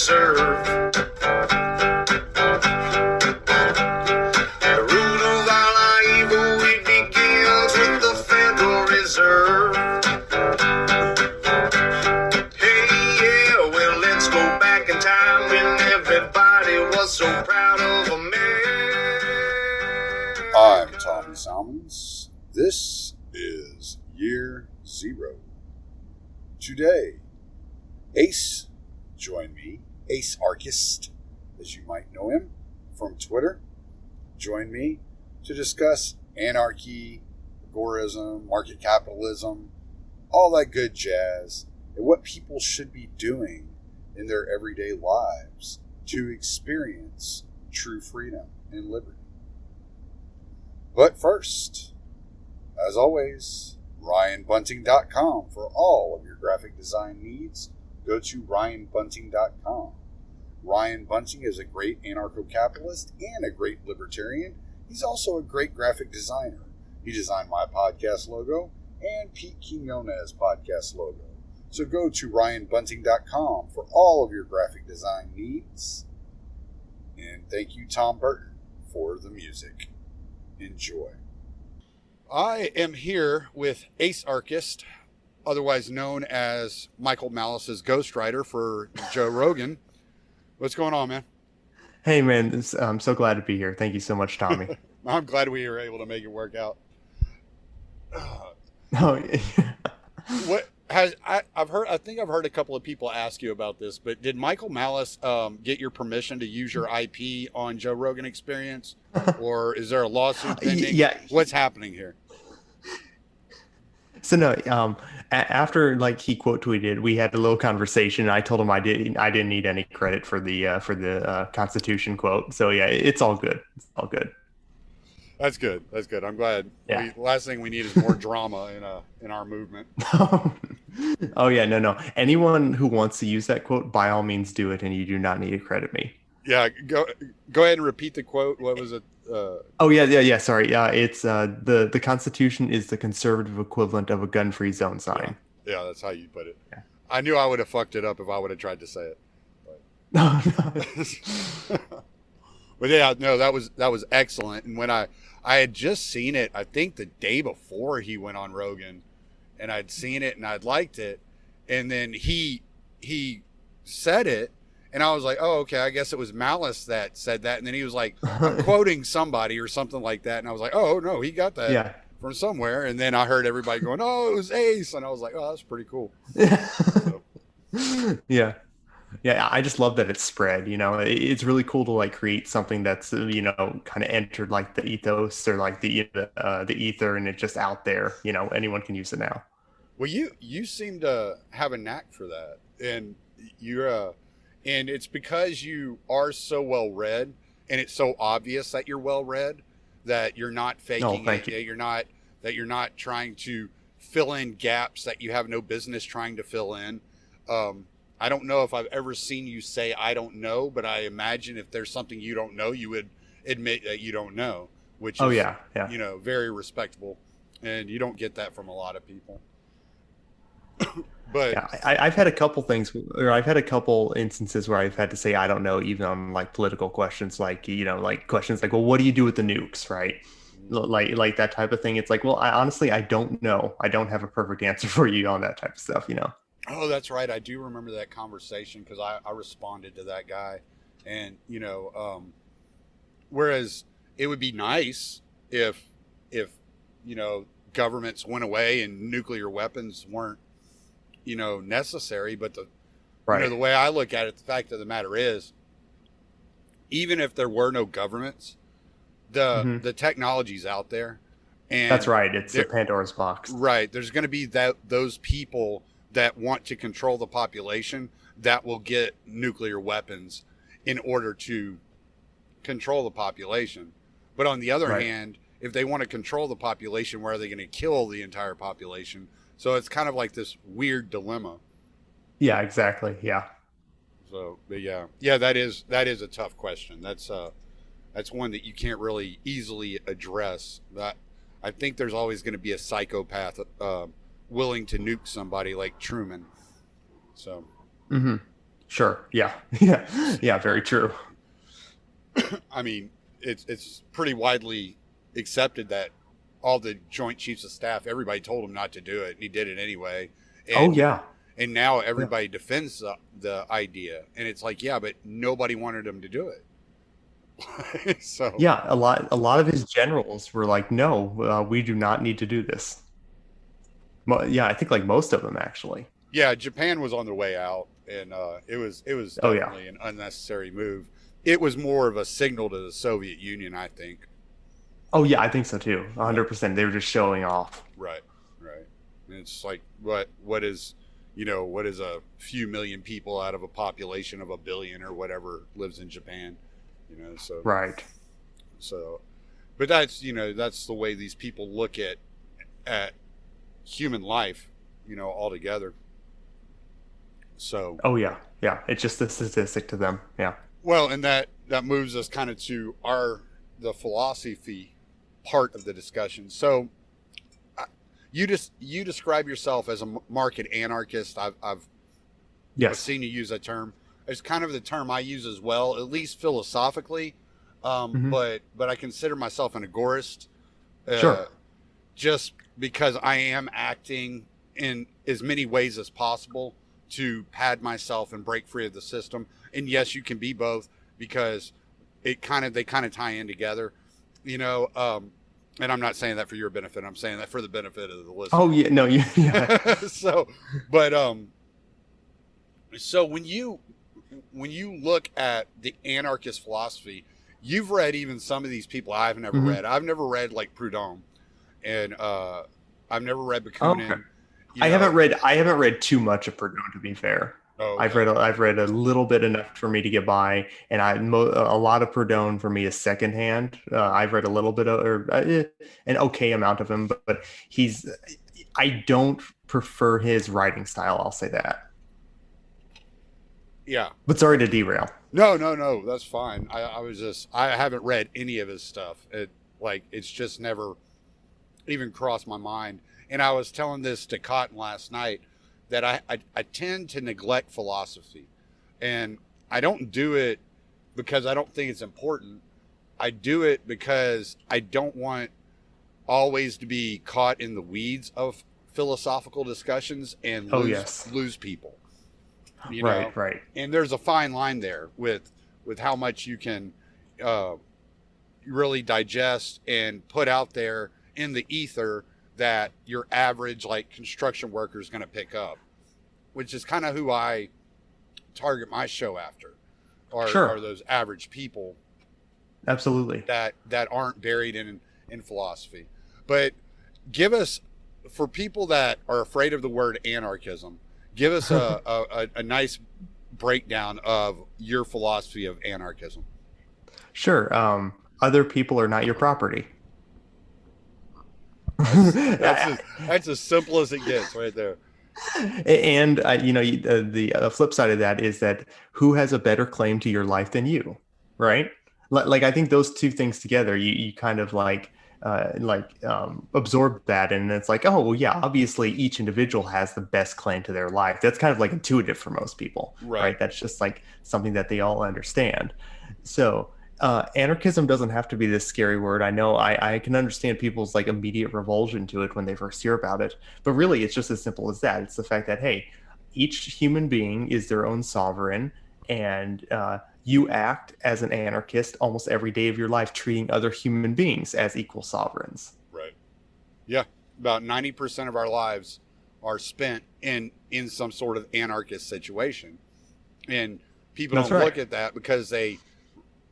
Reserve. The root of all our evil, it begins with the Federal Reserve. Hey, yeah, well, let's go back in time when everybody was so proud of a man. I'm Tommy Salmons. This is Year Zero. Today, Ace joined me, Ace Anarchist, as you might know him from Twitter, joined me to discuss anarchy, agorism, market capitalism, all that good jazz, and what people should be doing in their everyday lives to experience true freedom and liberty. But first, as always, RyanBunting.com for all of your graphic design needs. Go to RyanBunting.com. Ryan Bunting is a great anarcho-capitalist and a great libertarian. He's also a great graphic designer. He designed my podcast logo and Pete Quinones' podcast logo. So go to RyanBunting.com for all of your graphic design needs. And thank you, Tom Burton, for the music. Enjoy. I am here with Ace Anarchist, otherwise known as Michael Malice's ghostwriter for Joe Rogan. What's going on, man? Hey, man. I'm so glad to be here. Thank you so much, Tommy. I'm glad we were able to make it work out. What has I've heard? I think I've heard a couple of people ask you about this, but did Michael Malice get your permission to use your IP on Joe Rogan Experience, or is there a lawsuit pending? Yeah. What's happening here? So no, after like he quote tweeted, we had a little conversation. And I told him I didn't need any credit for the Constitution quote. So yeah, it's all good. It's all good. That's good. That's good. I'm glad. Yeah. Last thing we need is more drama in our movement. Oh yeah, no. Anyone who wants to use that quote, by all means, do it, and you do not need to credit me. Yeah, go ahead and repeat the quote. What was it? Yeah. Sorry. It's the Constitution is the conservative equivalent of a gun-free zone sign. Yeah, that's how you put it. Yeah. I knew I would have fucked it up if I would have tried to say it. No. But yeah, no, that was excellent. And when I had just seen it, I think the day before he went on Rogan, and I'd seen it and I'd liked it, and then he said it. And I was like, oh, okay, I guess it was Malice that said that. And then he was like, I'm quoting somebody or something like that. And I was like, oh, no, he got that from somewhere. And then I heard everybody going, oh, it was Ace. And I was like, oh, that's pretty cool. So. Yeah. I just love that it's spread. It's really cool to like create something that's, kind of entered like the ethos or like the ether, and it's just out there. Anyone can use it now. Well, you seem to have a knack for that. And you're and it's because you are so well read, and it's so obvious that you're well read, that you're not faking it. That you're not trying to fill in gaps that you have no business trying to fill in. I don't know if I've ever seen you say I don't know, but I imagine if there's something you don't know, you would admit that you don't know, which is very respectable, and you don't get that from a lot of people. But yeah, I've had a couple things, or I've had a couple instances where I've had to say I don't know, even on like political questions, like like questions like, well, what do you do with the nukes, right? Like that type of thing. It's like, well, I don't know. I don't have a perfect answer for you on that type of stuff, Oh, that's right. I do remember that conversation because I responded to that guy, and whereas it would be nice if governments went away and nuclear weapons weren't necessary, but the way I look at it, the fact of the matter is, even if there were no governments, the technology's out there, and that's right. It's a Pandora's box. Right. There's going to be those people that want to control the population that will get nuclear weapons in order to control the population. But on the other hand, if they want to control the population, where are they going to kill the entire population? So it's kind of like this weird dilemma. Yeah, exactly. Yeah. So, but yeah, that is a tough question. That's one that you can't really easily address. That I think there's always going to be a psychopath willing to nuke somebody like Truman. So, Sure. Yeah. Yeah. Yeah. Very true. I mean, it's pretty widely accepted that all the Joint Chiefs of Staff, everybody told him not to do it, and he did it anyway. Oh And yeah. and now Yeah. everybody defends the idea, and it's like, yeah, but nobody wanted him to do it. So Yeah. A lot of his generals were like, no, we do not need to do this. Yeah. I think like most of them actually. yeah, Japan was on their way out, and it was Oh yeah. definitely an unnecessary move. It was more of a signal to the Soviet Union, I think. Oh yeah. I think so too. Yeah. 100%. They were just showing off. Right, right. And it's like what is, what is a few million people out of a population of a billion or whatever lives in Japan, so Right. so but that's the way these people look at human life, altogether. So Oh yeah. Yeah. It's just a statistic to them. Yeah. well, and that moves us kind of to the philosophy part of the discussion. So you describe yourself as a market anarchist. I've Yes. seen you use that term. It's kind of the term I use as well, at least philosophically. Hmm. But I consider myself an agorist, uh, Sure. just because I am acting in as many ways as possible to pad myself and break free of the system. And yes, you can be both, because they kind of tie in together, you know. And I'm not saying that for your benefit. I'm saying that for the benefit of the listener. Oh yeah. No. Yeah. So, but so when you look at the anarchist philosophy, you've read even some of these people I've never Hmm. read. I've never read like Proudhon, and I've never read Okay. Bakunin. You I know, haven't read I haven't read too much of Perdue, to be fair. oh, I've okay, read a little bit enough for me to get by, and a lot of Perdue for me is secondhand. I've read a little bit of an okay amount of him, but he's I don't prefer his writing style. I'll say that. yeah. But sorry to derail. No, no, no, that's fine. I haven't read any of his stuff. It's just never even crossed my mind. And I was telling this to Cotton last night that I tend to neglect philosophy, and I don't do it because I don't think it's important. I do it because I don't want always to be caught in the weeds of philosophical discussions and Oh lose yes. lose people, you know. Right, right. And there's a fine line there with how much you can uh, really digest and put out there in the ether that your average like construction worker is going to pick up, which is kind of who I target my show after, are Sure. those average people Absolutely. that aren't buried in philosophy. But give us, for people that are afraid of the word anarchism, give us a nice breakdown of your philosophy of anarchism. Sure. Other people are not your property. That's that's as simple as it gets, right there. And the flip side of that is that who has a better claim to your life than you, right? Like I think those two things together, you kind of absorb that, and it's like, oh well, yeah, obviously each individual has the best claim to their life. That's kind of like intuitive for most people, Right. right? That's just like something that they all understand. So anarchism doesn't have to be this scary word. I know I can understand people's like immediate revulsion to it when they first hear about it, but really it's just as simple as that. It's the fact that, hey, each human being is their own sovereign, and you act as an anarchist almost every day of your life, treating other human beings as equal sovereigns. Right. Yeah. About 90% of our lives are spent in some sort of anarchist situation. And people That's don't right. look at that because they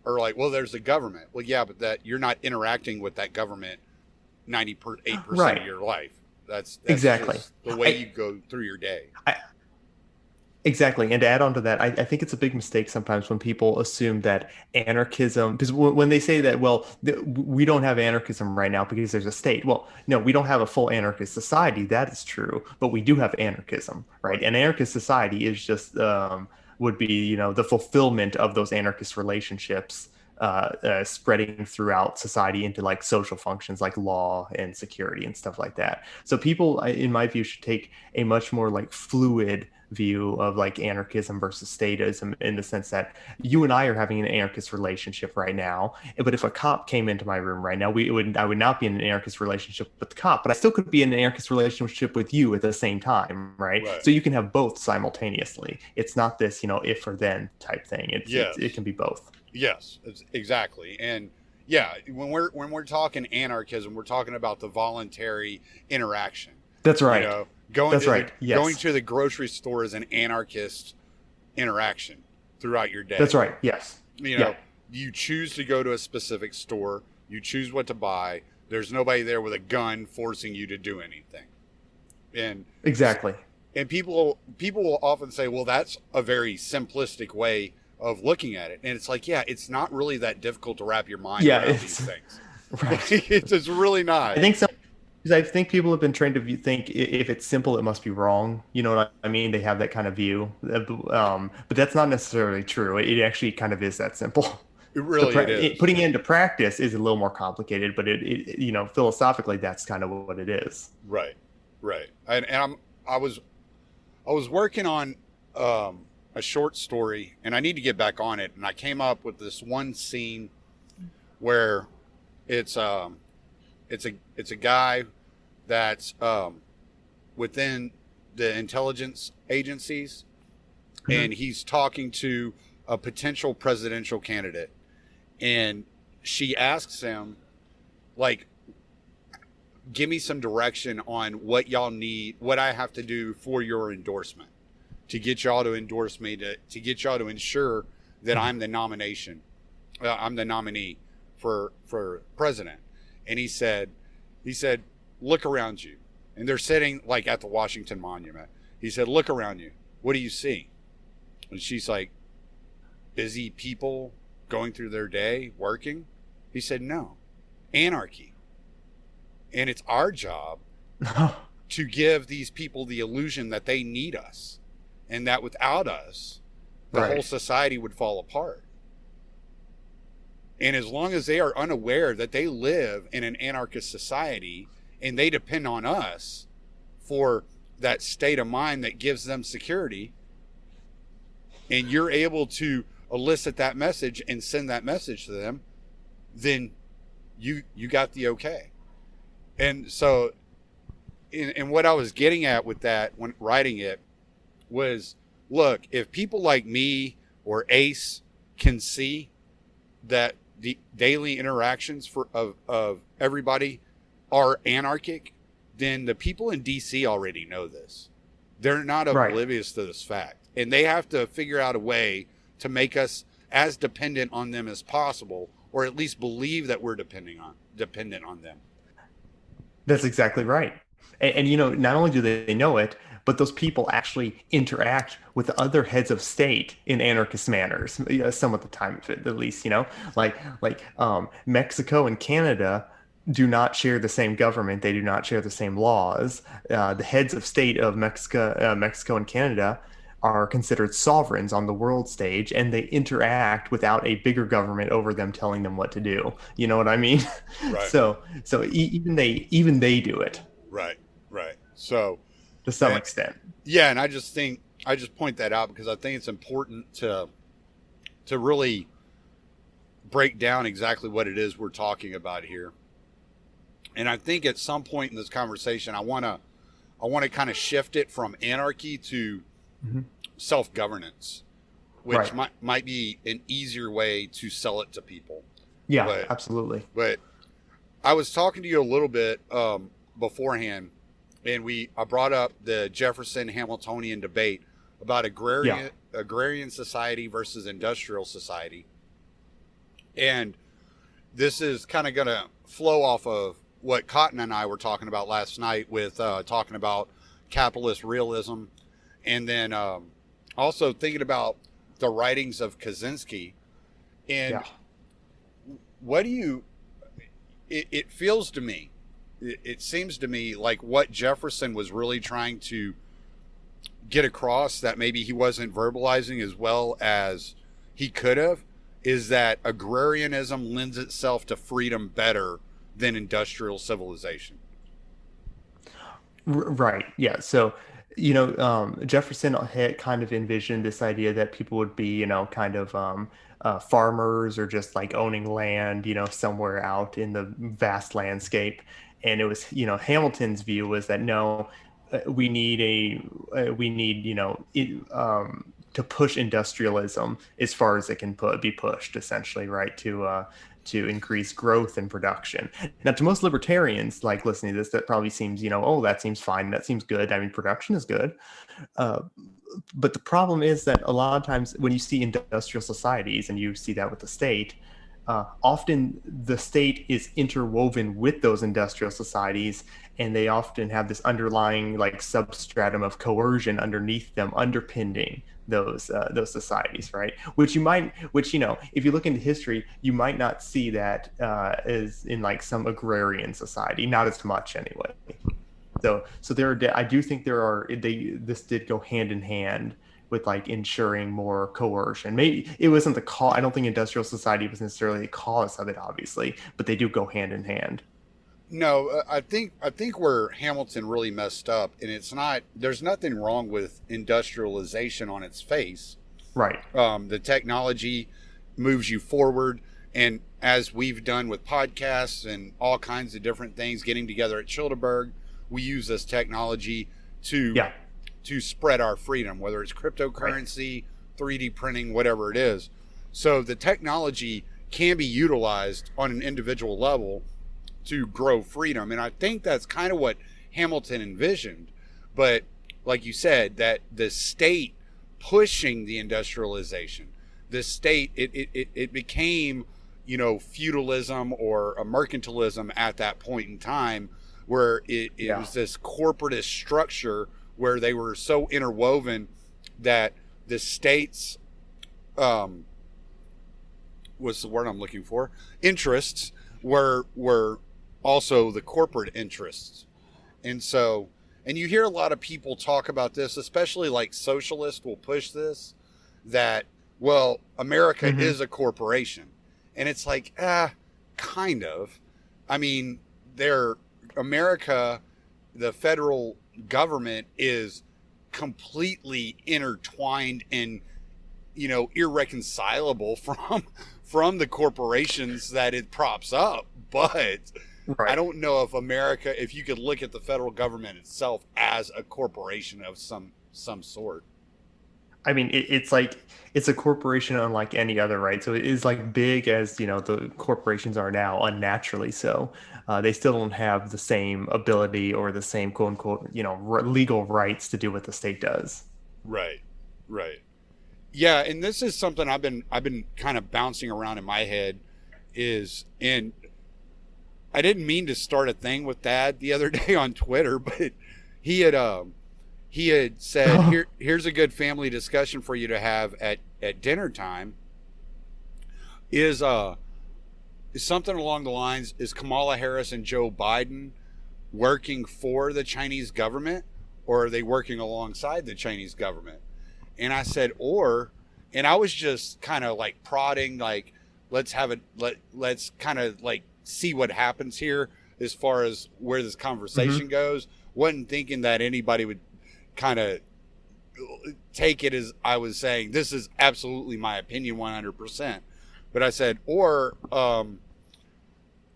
are like, well, there's the government. Well, yeah, but that you're not interacting with that government 98% Right. of your life. That's Exactly. just the way I, you go through your day. I, Exactly. And to add on to that, I think it's a big mistake sometimes when people assume that anarchism, because when they say that, well, we don't have anarchism right now because there's a state. Well, no, we don't have a full anarchist society. That is true. But we do have anarchism, right? Right. An anarchist society is just, would be, the fulfillment of those anarchist relationships spreading throughout society into like social functions like law and security and stuff like that. So people, in my view, should take a much more like fluid view of like anarchism versus statism, in the sense that you and I are having an anarchist relationship right now, but if a cop came into my room right now, I would not be in an anarchist relationship with the cop, but I still could be in an anarchist relationship with you at the same time, right? Right. So you can have both simultaneously. It's not this, if or then type thing. It can be both. Yes, exactly. And yeah, when we're talking anarchism, we're talking about the voluntary interaction. That's right. Going Yes. to the grocery store is an anarchist interaction throughout your day. That's right. Yes. You choose to go to a specific store, you choose what to buy. There's nobody there with a gun forcing you to do anything. And exactly. And people will often say, well, that's a very simplistic way of looking at it. And it's like, yeah, it's not really that difficult to wrap your mind around these things. Right. It's really not. I think so. Because I think people have been trained to think if it's simple, it must be wrong. You know what I mean? They have that kind of view. But that's not necessarily true. It actually kind of is that simple. It really is. Putting it into practice is a little more complicated, but philosophically, that's kind of what it is. Right. And I was working on a short story, and I need to get back on it. And I came up with this one scene where it's a guy that's within the intelligence agencies, and he's talking to a potential presidential candidate, and she asks him, like, give me some direction on what y'all need, what I have to do for your endorsement to get y'all to endorse me, to get y'all to ensure that I'm the nominee for president. And he said, look around you. And they're sitting like at the Washington Monument. He said, look around you. What do you see? And she's like, busy people going through their day working. He said, no, anarchy. And it's our job to give these people the illusion that they need us, and that without us, the whole society would fall apart. And as long as they are unaware that they live in an anarchist society and they depend on us for that state of mind that gives them security, and you're able to elicit that message and send that message to them, then you got the okay. And so, and what I was getting at with that when writing it was, look, if people like me or Ace can see that the daily interactions of everybody are anarchic, then the people in DC already know this. They're not oblivious to this fact. And they have to figure out a way to make us as dependent on them as possible, or at least believe that we're dependent on them. That's exactly right. And not only do they know it, but those people actually interact with other heads of state in anarchist manners, some of the time, at least, like Mexico and Canada do not share the same government. They do not share the same laws. The heads of state of Mexico and Canada are considered sovereigns on the world stage, and they interact without a bigger government over them telling them what to do. You know what I mean? Right. So even they do it. Right. So to some extent. Yeah, and I just point that out because I think it's important to really break down exactly what it is we're talking about here. And I think at some point in this conversation, I want to kind of shift it from anarchy to self-governance, which might be an easier way to sell it to people. Yeah, absolutely. But I was talking to you a little bit beforehand, and I brought up the Jefferson-Hamiltonian debate about agrarian society versus industrial society. And this is kind of going to flow off of what Cotton and I were talking about last night with talking about capitalist realism. And then also thinking about the writings of Kaczynski. And what do you... It feels to me, it seems to me like what Jefferson was really trying to get across that maybe he wasn't verbalizing as well as he could have, is that agrarianism lends itself to freedom better than industrial civilization. Right. Yeah. So Jefferson had kind of envisioned this idea that people would be, kind of farmers or just like owning land, somewhere out in the vast landscape. And it was, Hamilton's view was that no, we need, to push industrialism as far as it can be pushed, essentially, right? To increase growth and production. Now, to most libertarians, like listening to this, that probably seems, oh, that seems fine. That seems good. I mean, production is good. Uh, but the problem is that a lot of times when you see industrial societies, and you see that with the state, often the state is interwoven with those industrial societies, and they often have this underlying like substratum of coercion underneath them, underpinning those societies, right? Which if you look into history, you might not see that as in like some agrarian society, not as much anyway. So I do think this did go hand in hand with like ensuring more coercion. Maybe it wasn't the cause. I don't think industrial society was necessarily the cause of it, obviously, but they do go hand in hand. No, I think where Hamilton really messed up, and it's not. There's nothing wrong with industrialization on its face. Right. The technology moves you forward, and as we've done with podcasts and all kinds of different things, getting together at Childeberg, we use this technology to spread our freedom, whether it's cryptocurrency, 3D printing, whatever it is. So the technology can be utilized on an individual level to grow freedom. And I think that's kind of what Hamilton envisioned. But like you said, that the state pushing the industrialization, the state, it became, feudalism or a mercantilism at that point in time, where it was this corporatist structure where they were so interwoven that the states, what's the word I'm looking for? Interests were also the corporate interests. And so, and you hear a lot of people talk about this, especially like socialists will push this, that, well, America is a corporation. And it's like, kind of. I mean, America, the federal government is completely intertwined and, irreconcilable from the corporations that it props up. But I don't know if you could look at the federal government itself as a corporation of some sort. I mean, it's like it's a corporation unlike any other, right? So it is like big as the corporations are now, unnaturally so. They still don't have the same ability or the same quote unquote legal rights to do what the state does. Right. Yeah, and this is something I've been kind of bouncing around in my head and I didn't mean to start a thing with Dad the other day on Twitter, but he had said, here's a good family discussion for you to have at dinner time, is something along the lines, is Kamala Harris and Joe Biden working for the Chinese government, or are they working alongside the Chinese government? And I said, and I was just kind of like prodding, like, let's kind of like see what happens here as far as where this conversation goes. Wasn't thinking that anybody would kind of take it as I was saying, this is absolutely my opinion 100%. But I said, are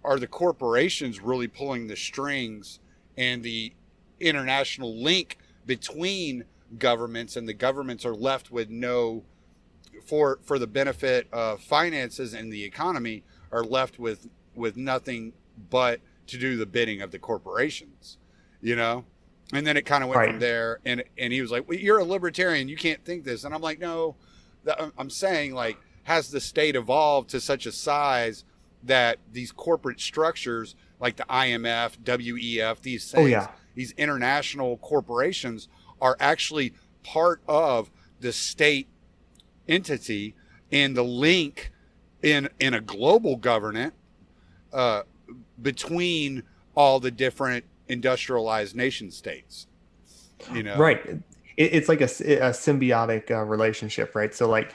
the corporations really pulling the strings, and the international link between governments, and the governments are left with for the benefit of finances, and the economy are left with nothing but to do the bidding of the corporations, And then it kind of went from there, and he was like, well, you're a libertarian, you can't think this. And I'm like, no, I'm saying, like, has the state evolved to such a size that these corporate structures like the IMF, WEF, these things, these international corporations are actually part of the state entity, and the link in a global governance between all the different industrialized nation states, Right. It's like a symbiotic relationship, right? So like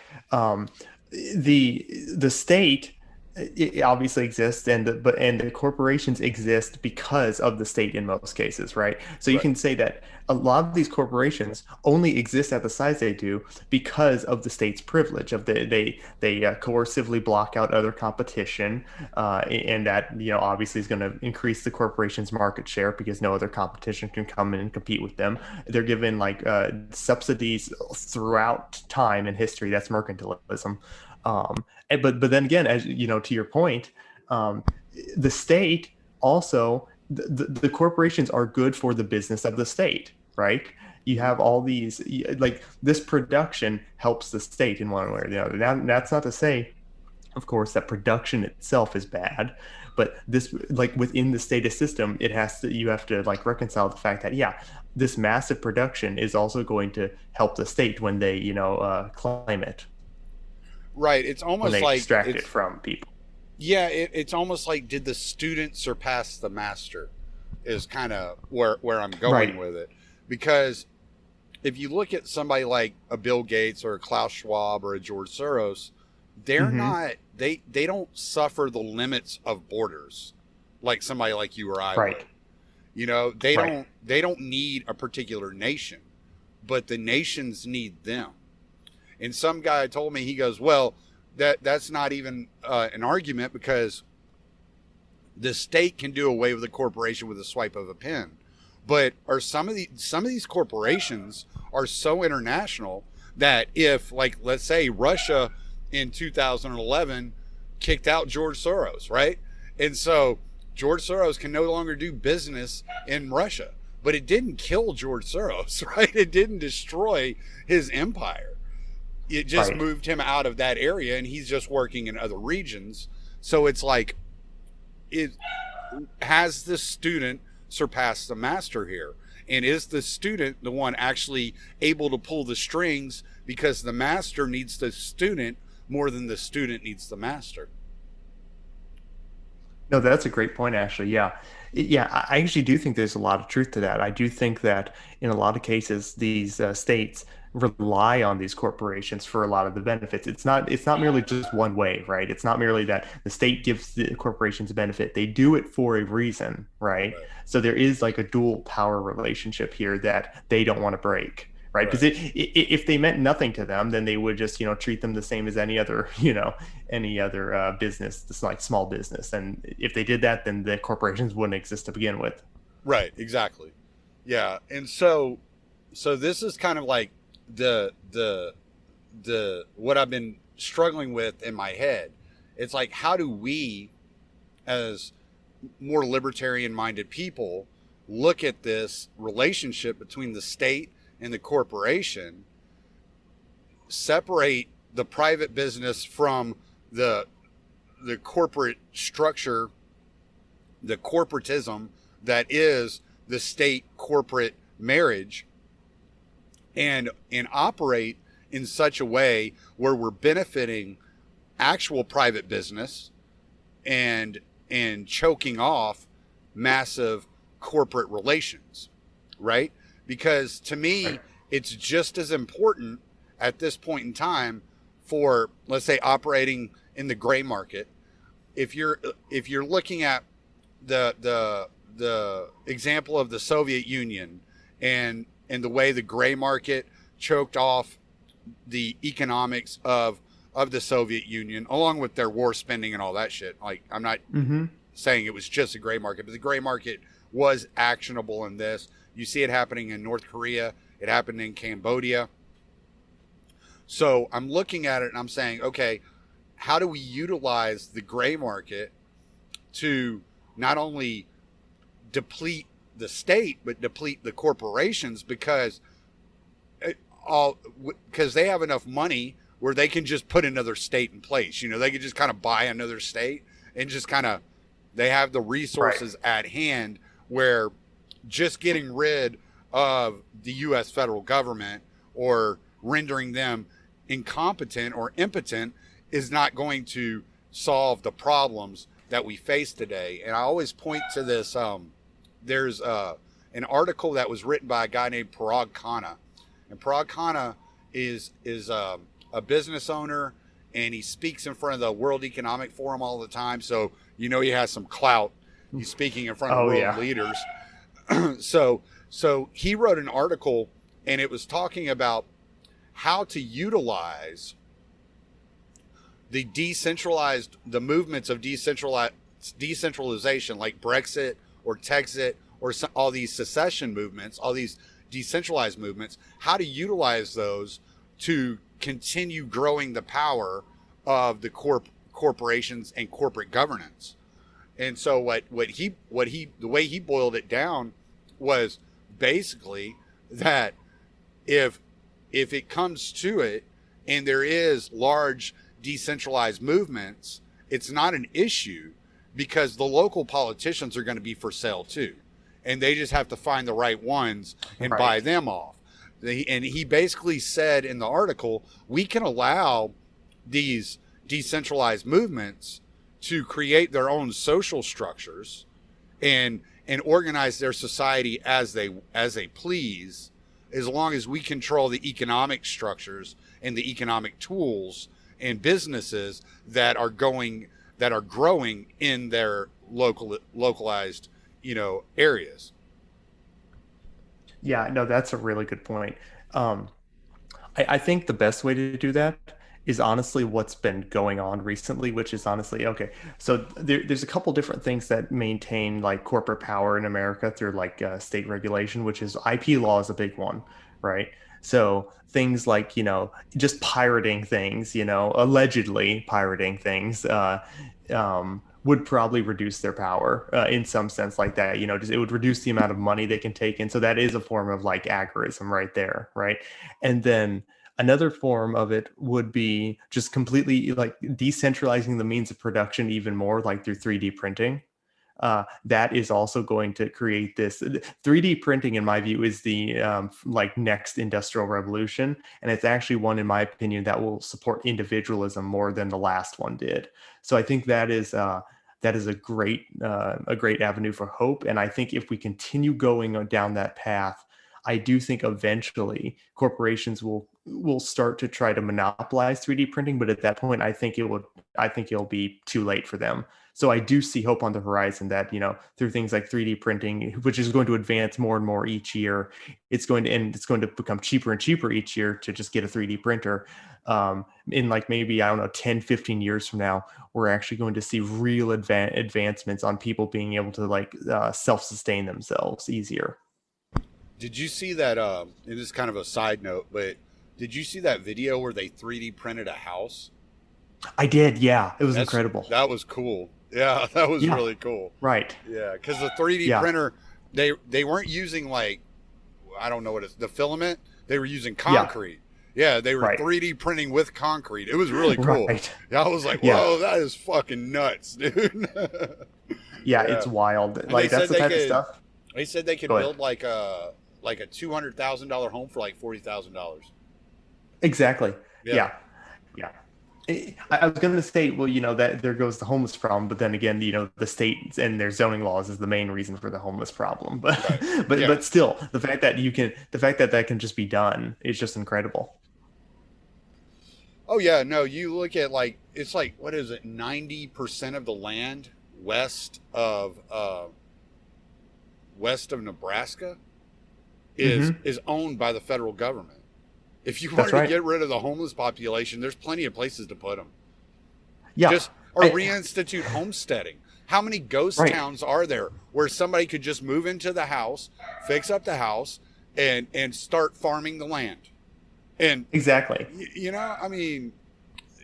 the state it obviously exists, and the corporations exist because of the state in most cases, right? So you Right. can say that a lot of these corporations only exist at the size they do because of the state's privilege of they coercively block out other competition, and that obviously is going to increase the corporation's market share because no other competition can come in and compete with them. They're given like subsidies throughout time and history. That's mercantilism. But then again, as you know, to your point, um, the state also the corporations are good for the business of the state, right? You have all these like this production helps the state in one way or the other. Now, that's not to say, of course, that production itself is bad, but this like within the status system, you have to like reconcile the fact that this massive production is also going to help the state when they claim it, Right. It's when almost they like extract it from people. yeah, it's almost like, did the student surpass the master? Is kind of where I'm going Right. with it, because if you look at somebody like a Bill Gates or a Klaus Schwab or a George Soros, they're Hmm. not they don't suffer the limits of borders like somebody like you or I would. Right. You know, Right. they don't need a particular nation, but the nations need them. And some guy told me, he goes, well, that's not even an argument, because the state can do away with a corporation with a swipe of a pen. But are some of these corporations are so international that if, like, let's say Russia in 2011 kicked out George Soros, right? And so George Soros can no longer do business in Russia. But it didn't kill George Soros, right? It didn't destroy his empire. It just Right. moved him out of that area, and he's just working in other regions. So it's like, it has the student surpassed the master here, and is the student the one actually able to pull the strings, because the master needs the student more than the student needs the master? No, that's a great point, actually. Yeah. Yeah, I actually do think there's a lot of truth to that. I do think that in a lot of cases, these states rely on these corporations for a lot of the benefits. It's not merely just one way, right? It's not merely that the state gives the corporations a benefit. They do it for a reason, right? Right. So there is like a dual power relationship here that they don't want to break. Right, because Right. if they meant nothing to them, then they would just treat them the same as any other business, this like small business. And if they did that, then the corporations wouldn't exist to begin with. Right, exactly. Yeah. And so this is kind of like the what I've been struggling with in my head. It's like, how do we, as more libertarian minded people, look at this relationship between the state and the corporation, separate the private business from the corporate structure, the corporatism that is the state corporate marriage, and operate in such a way where we're benefiting actual private business and choking off massive corporate relations, right? Because to me, Right. it's just as important at this point in time for, let's say, operating in the gray market. If you're looking at the example of the Soviet Union, and the way the gray market choked off the economics of the Soviet Union, along with their war spending and all that shit. Like, I'm not Mm-hmm. saying it was just a gray market, but the gray market was actionable in this. You see it happening in North Korea. It happened in Cambodia. So I'm looking at it and I'm saying, okay, how do we utilize the gray market to not only deplete the state, but deplete the corporations, because they have enough money where they can just put another state in place. You know, they can just kind of buy another state, and just kind of, they have the resources at hand, where just getting rid of the U.S. federal government, or rendering them incompetent or impotent, is not going to solve the problems that we face today. And I always point to this. There's an article that was written by a guy named Parag Khanna, and Parag Khanna is a business owner and he speaks in front of the World Economic Forum all the time. So he has some clout. He's speaking in front of Oh world yeah. leaders. So he wrote an article, and it was talking about how to utilize the movements of decentralization, like Brexit or Texit or all these secession movements, all these decentralized movements, how to utilize those to continue growing the power of the corporations and corporate governance. And so the way he boiled it down was basically that if it comes to it and there is large decentralized movements, it's not an issue because the local politicians are going to be for sale too. And they just have to find the right ones and buy them off. And he basically said in the article, we can allow these decentralized movements to create their own social structures and organize their society as they please, as long as we control the economic structures and the economic tools and businesses that are growing in their localized areas. Yeah, no, that's a really good point. I think the best way to do that is honestly what's been going on recently, which is honestly, okay. So there's a couple different things that maintain like corporate power in America through like state regulation, which is IP law is a big one, right? So things like, just pirating things, allegedly pirating things, would probably reduce their power in some sense like that. Just it would reduce the amount of money they can take in. So that is a form of like agorism right there, right? And then another form of it would be just completely like decentralizing the means of production even more, like through 3D printing. That is also going to create this 3D printing, in my view, is the like next industrial revolution, and it's actually one, in my opinion, that will support individualism more than the last one did. So I think that is a great avenue for hope, and I think if we continue going down that path, I do think eventually corporations will start to try to monopolize 3D printing, but at that point, I think it'll be too late for them. So I do see hope on the horizon that, through things like 3D printing, which is going to advance more and more each year, it's going to become cheaper and cheaper each year to just get a 3D printer. In like maybe, I don't know, 10, 15 years from now, we're actually going to see real advancements on people being able to like self-sustain themselves easier. Did you see that? It is kind of a side note, but did you see that video where they 3D printed a house? I did, yeah. It was incredible. That was cool. Yeah, that was really cool. Right. Yeah, because the 3D printer, they weren't using like, I don't know what it's, the filament. They were using concrete. Yeah, they were 3D printing with concrete. It was really cool. Right. Yeah, I was like, whoa, that is fucking nuts, dude. Yeah, it's wild. And like that's the type of stuff. They said they could build like a $200,000 home for like $40,000. Exactly. Yeah. I was going to say, well, that there goes the homeless problem, but then again, the state and their zoning laws is the main reason for the homeless problem. But but still, the fact that that can just be done is just incredible. Oh yeah, no, you look at like it's like what is it? 90% of the land west of Nebraska is owned by the federal government. If you wanted to get rid of the homeless population, there's plenty of places to put them. Yeah. Reinstitute homesteading. How many ghost towns are there where somebody could just move into the house, fix up the house, and start farming the land? And exactly. I mean,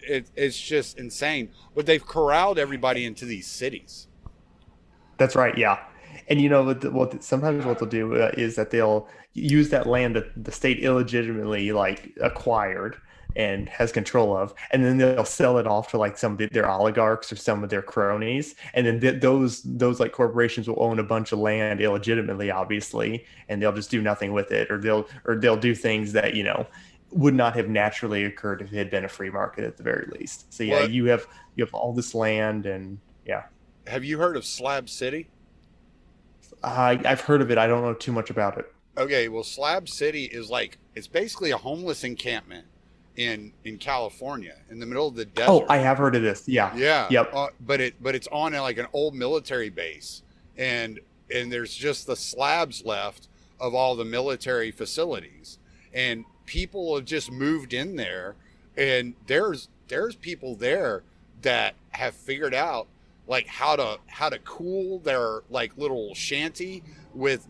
it's just insane. But they've corralled everybody into these cities. That's right. Yeah. And sometimes what they'll do is that they'll use that land that the state illegitimately like acquired and has control of, and then they'll sell it off to like some of their oligarchs or some of their cronies, and then those like corporations will own a bunch of land illegitimately, obviously, and they'll just do nothing with it, or they'll do things that would not have naturally occurred if it had been a free market at the very least. So yeah, you have all this land, and yeah. Have you heard of Slab City? I've heard of it. I don't know too much about it. Okay, well, Slab City is like, it's basically a homeless encampment. in California, in the middle of the Oh, desert. I have heard of this. Yeah. Yeah, Yep. but it's on like an old military base, and there's just the slabs left of all the military facilities, and people have just moved in there, and there's people there that have figured out like how to cool their like little shanty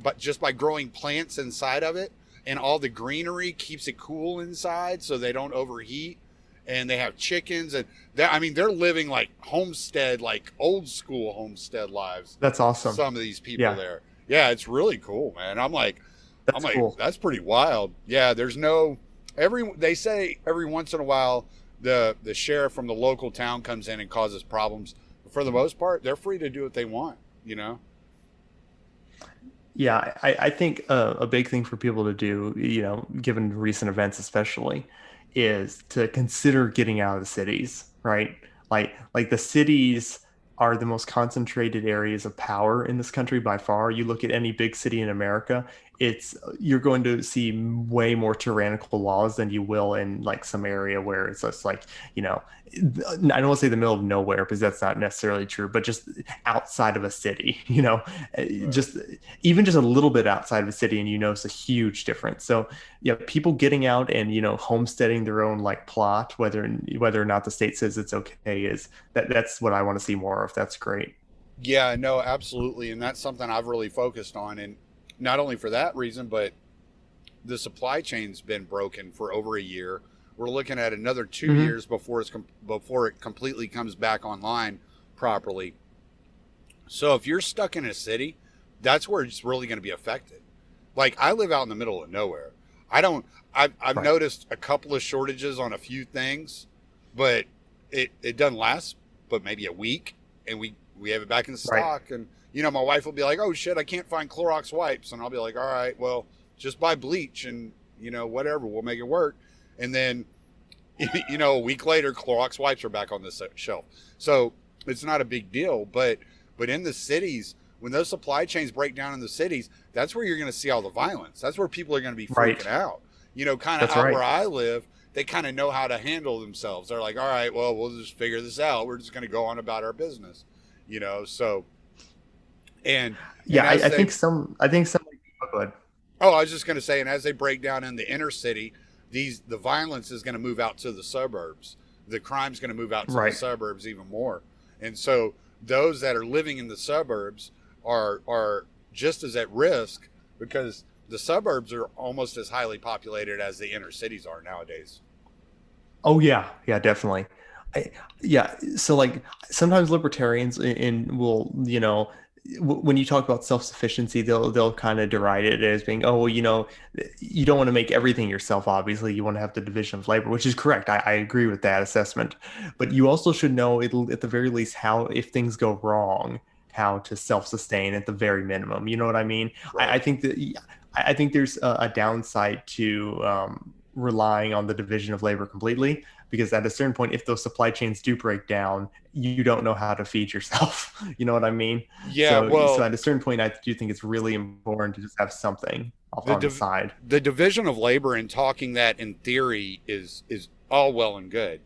but just by growing plants inside of it, and all the greenery keeps it cool inside so they don't overheat, and they have chickens, and they're living like homestead, like old school homestead lives. That's awesome. Some of these people Yeah. there. Yeah, it's really cool, man. I'm like, That's cool. that's pretty wild. Yeah, there's no they say every once in a while the sheriff from the local town comes in and causes problems. But for the most part, they're free to do what they want, you know? Yeah, I think a big thing for people to do, given recent events especially, is to consider getting out of the cities, right? Like the cities are the most concentrated areas of power in this country by far. You look at any big city in America, you're going to see way more tyrannical laws than you will in like some area where it's just like, I don't want to say the middle of nowhere because that's not necessarily true, but just outside of a city, just even just a little bit outside of a city, and it's a huge difference. So yeah, people getting out and homesteading their own like plot, whether or not the state says it's okay, that's what I want to see more of. That's great. Yeah, no, absolutely. And that's something I've really focused on. And not only for that reason, but the supply chain's been broken for over a year. We're looking at another 2 years before it completely comes back online properly. So if you're stuck in a city, that's where it's really going to be affected. Like I live out in the middle of nowhere. I've Right. noticed a couple of shortages on a few things, but it doesn't last but maybe a week, and we have it back in Right. stock. And my wife will be like, "Oh shit, I can't find Clorox wipes," and I'll be like, "All right, well, just buy bleach and whatever, we'll make it work." And then a week later, Clorox wipes are back on the shelf. So it's not a big deal. But in the cities, when those supply chains break down in the cities, that's where you're going to see all the violence. That's where people are going to be freaking Right. out. Kind of That's out right. where I live, they kind of know how to handle themselves. They're like, all right, well, we'll just figure this out. We're just going to go on about our business, so. And Yeah, and I as they- think some. I think some. Oh, go ahead. Oh, I was just going to say, and as they break down in the inner city, the violence is going to move out to the suburbs. The crime's going to move out to Right. the suburbs even more. And so those that are living in the suburbs are just as at risk, because the suburbs are almost as highly populated as the inner cities are nowadays. Oh yeah, yeah, definitely. Yeah, so like sometimes libertarians will, when you talk about self-sufficiency, they'll kind of deride it as being, oh, well, you don't want to make everything yourself. Obviously, you want to have the division of labor, which is correct. I agree with that assessment, but you also should know, at the very least, how, if things go wrong, how to self-sustain at the very minimum. You know what I mean? Right. I think there's a downside to relying on the division of labor completely, because at a certain point, if those supply chains do break down, you don't know how to feed yourself. You know what I mean? Yeah, So at a certain point, I do think it's really important to just have something off on the side. The division of labor, and talking that in theory is all well and good.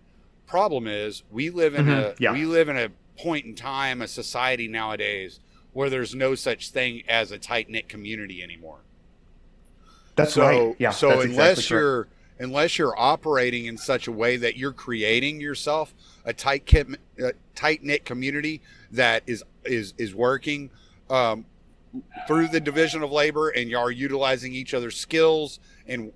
Problem is, we live in a point in time, a society nowadays, where there's no such thing as a tight-knit community anymore. That's right. Yeah. So that's unless exactly unless you're operating in such a way that you're creating yourself a tight-knit community that is working through the division of labor, and you are utilizing each other's skills and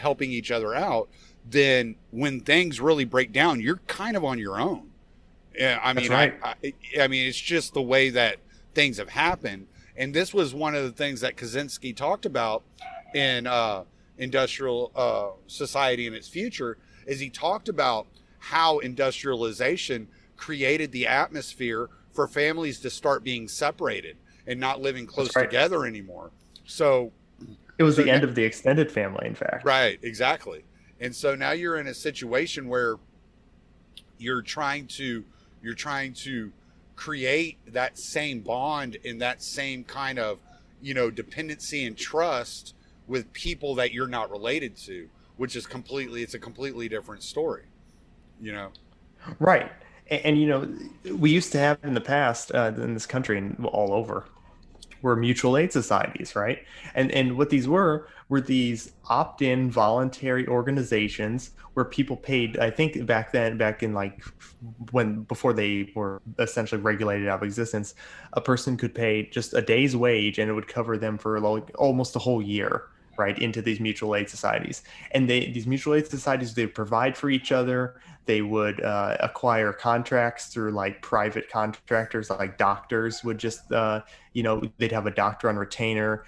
helping each other out, then when things really break down, you're kind of on your own. Yeah, I mean, right. I mean, it's just the way that things have happened. And this was one of the things that Kaczynski talked about in industrial society and its future, is he talked about how industrialization created the atmosphere for families to start being separated and not living close together anymore. So it was the end of the extended family, in fact. Right, exactly. And so now you're in a situation where you're trying to create that same bond and that same kind of, dependency and trust with people that you're not related to, which is it's a completely different story, you know? Right. And you know, we used to have in the past in this country and all over were mutual aid societies, right? And what these were these opt-in voluntary organizations where people paid, I think back then, back in like when before they were essentially regulated out of existence, a person could pay just a day's wage and it would cover them for like almost a whole year, right, into these mutual aid societies. And these mutual aid societies, they provide for each other. They would acquire contracts through like private contractors, like doctors would just they'd have a doctor on retainer.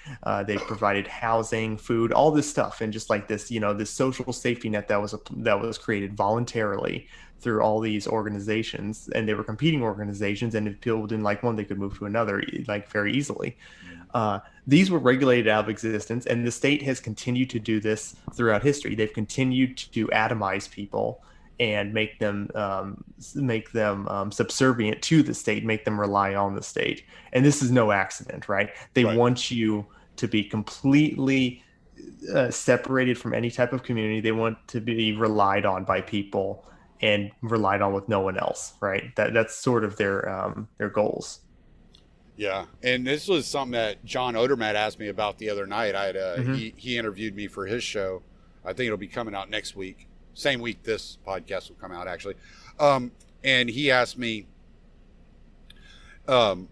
They provided housing, food, all this stuff, and just like this, this social safety net that was created voluntarily through all these organizations, and they were competing organizations. And if people didn't like one, they could move to another like very easily. These were regulated out of existence, and the state has continued to do this throughout history. They've continued to atomize people and make them subservient to the state, make them rely on the state. And this is no accident, right? They want you to be completely separated from any type of community. They want to be relied on by people and relied on with no one else, right? That's sort of their goals. Yeah, and this was something that John Odermatt asked me about the other night. He interviewed me for his show. I think it'll be coming out next week. Same week this podcast will come out, actually. And he asked me, when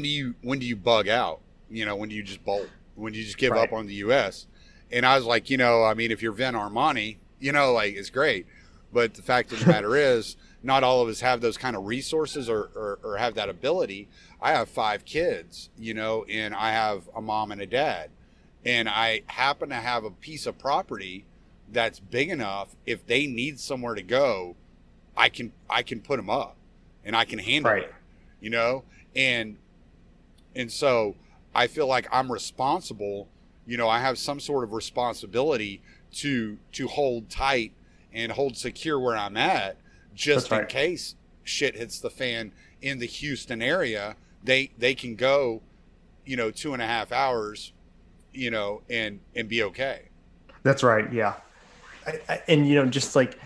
do you bug out? When do you just bolt? When do you just give up on the U.S.? And I was like, if you're Vin Armani, it's great. But the fact of the matter is, not all of us have those kind of resources or have that ability. I have 5 kids, and I have a mom and a dad. And I happen to have a piece of property that's big enough. If they need somewhere to go, I can put them up and I can handle it, and so I feel like I'm responsible. I have some sort of responsibility to hold tight and hold secure where I'm at, just in case shit hits the fan in the Houston area. They can go, 2.5 hours, and be okay. That's right. Yeah. And just like,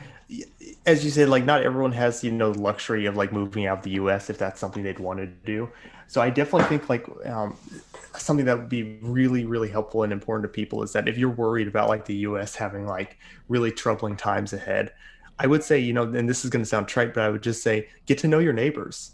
as you said, like not everyone has, the luxury of like moving out of the US if that's something they'd want to do. So I definitely think like something that would be really, really helpful and important to people is that if you're worried about like the US having like really troubling times ahead, I would say, and this is going to sound trite, but I would just say, get to know your neighbors,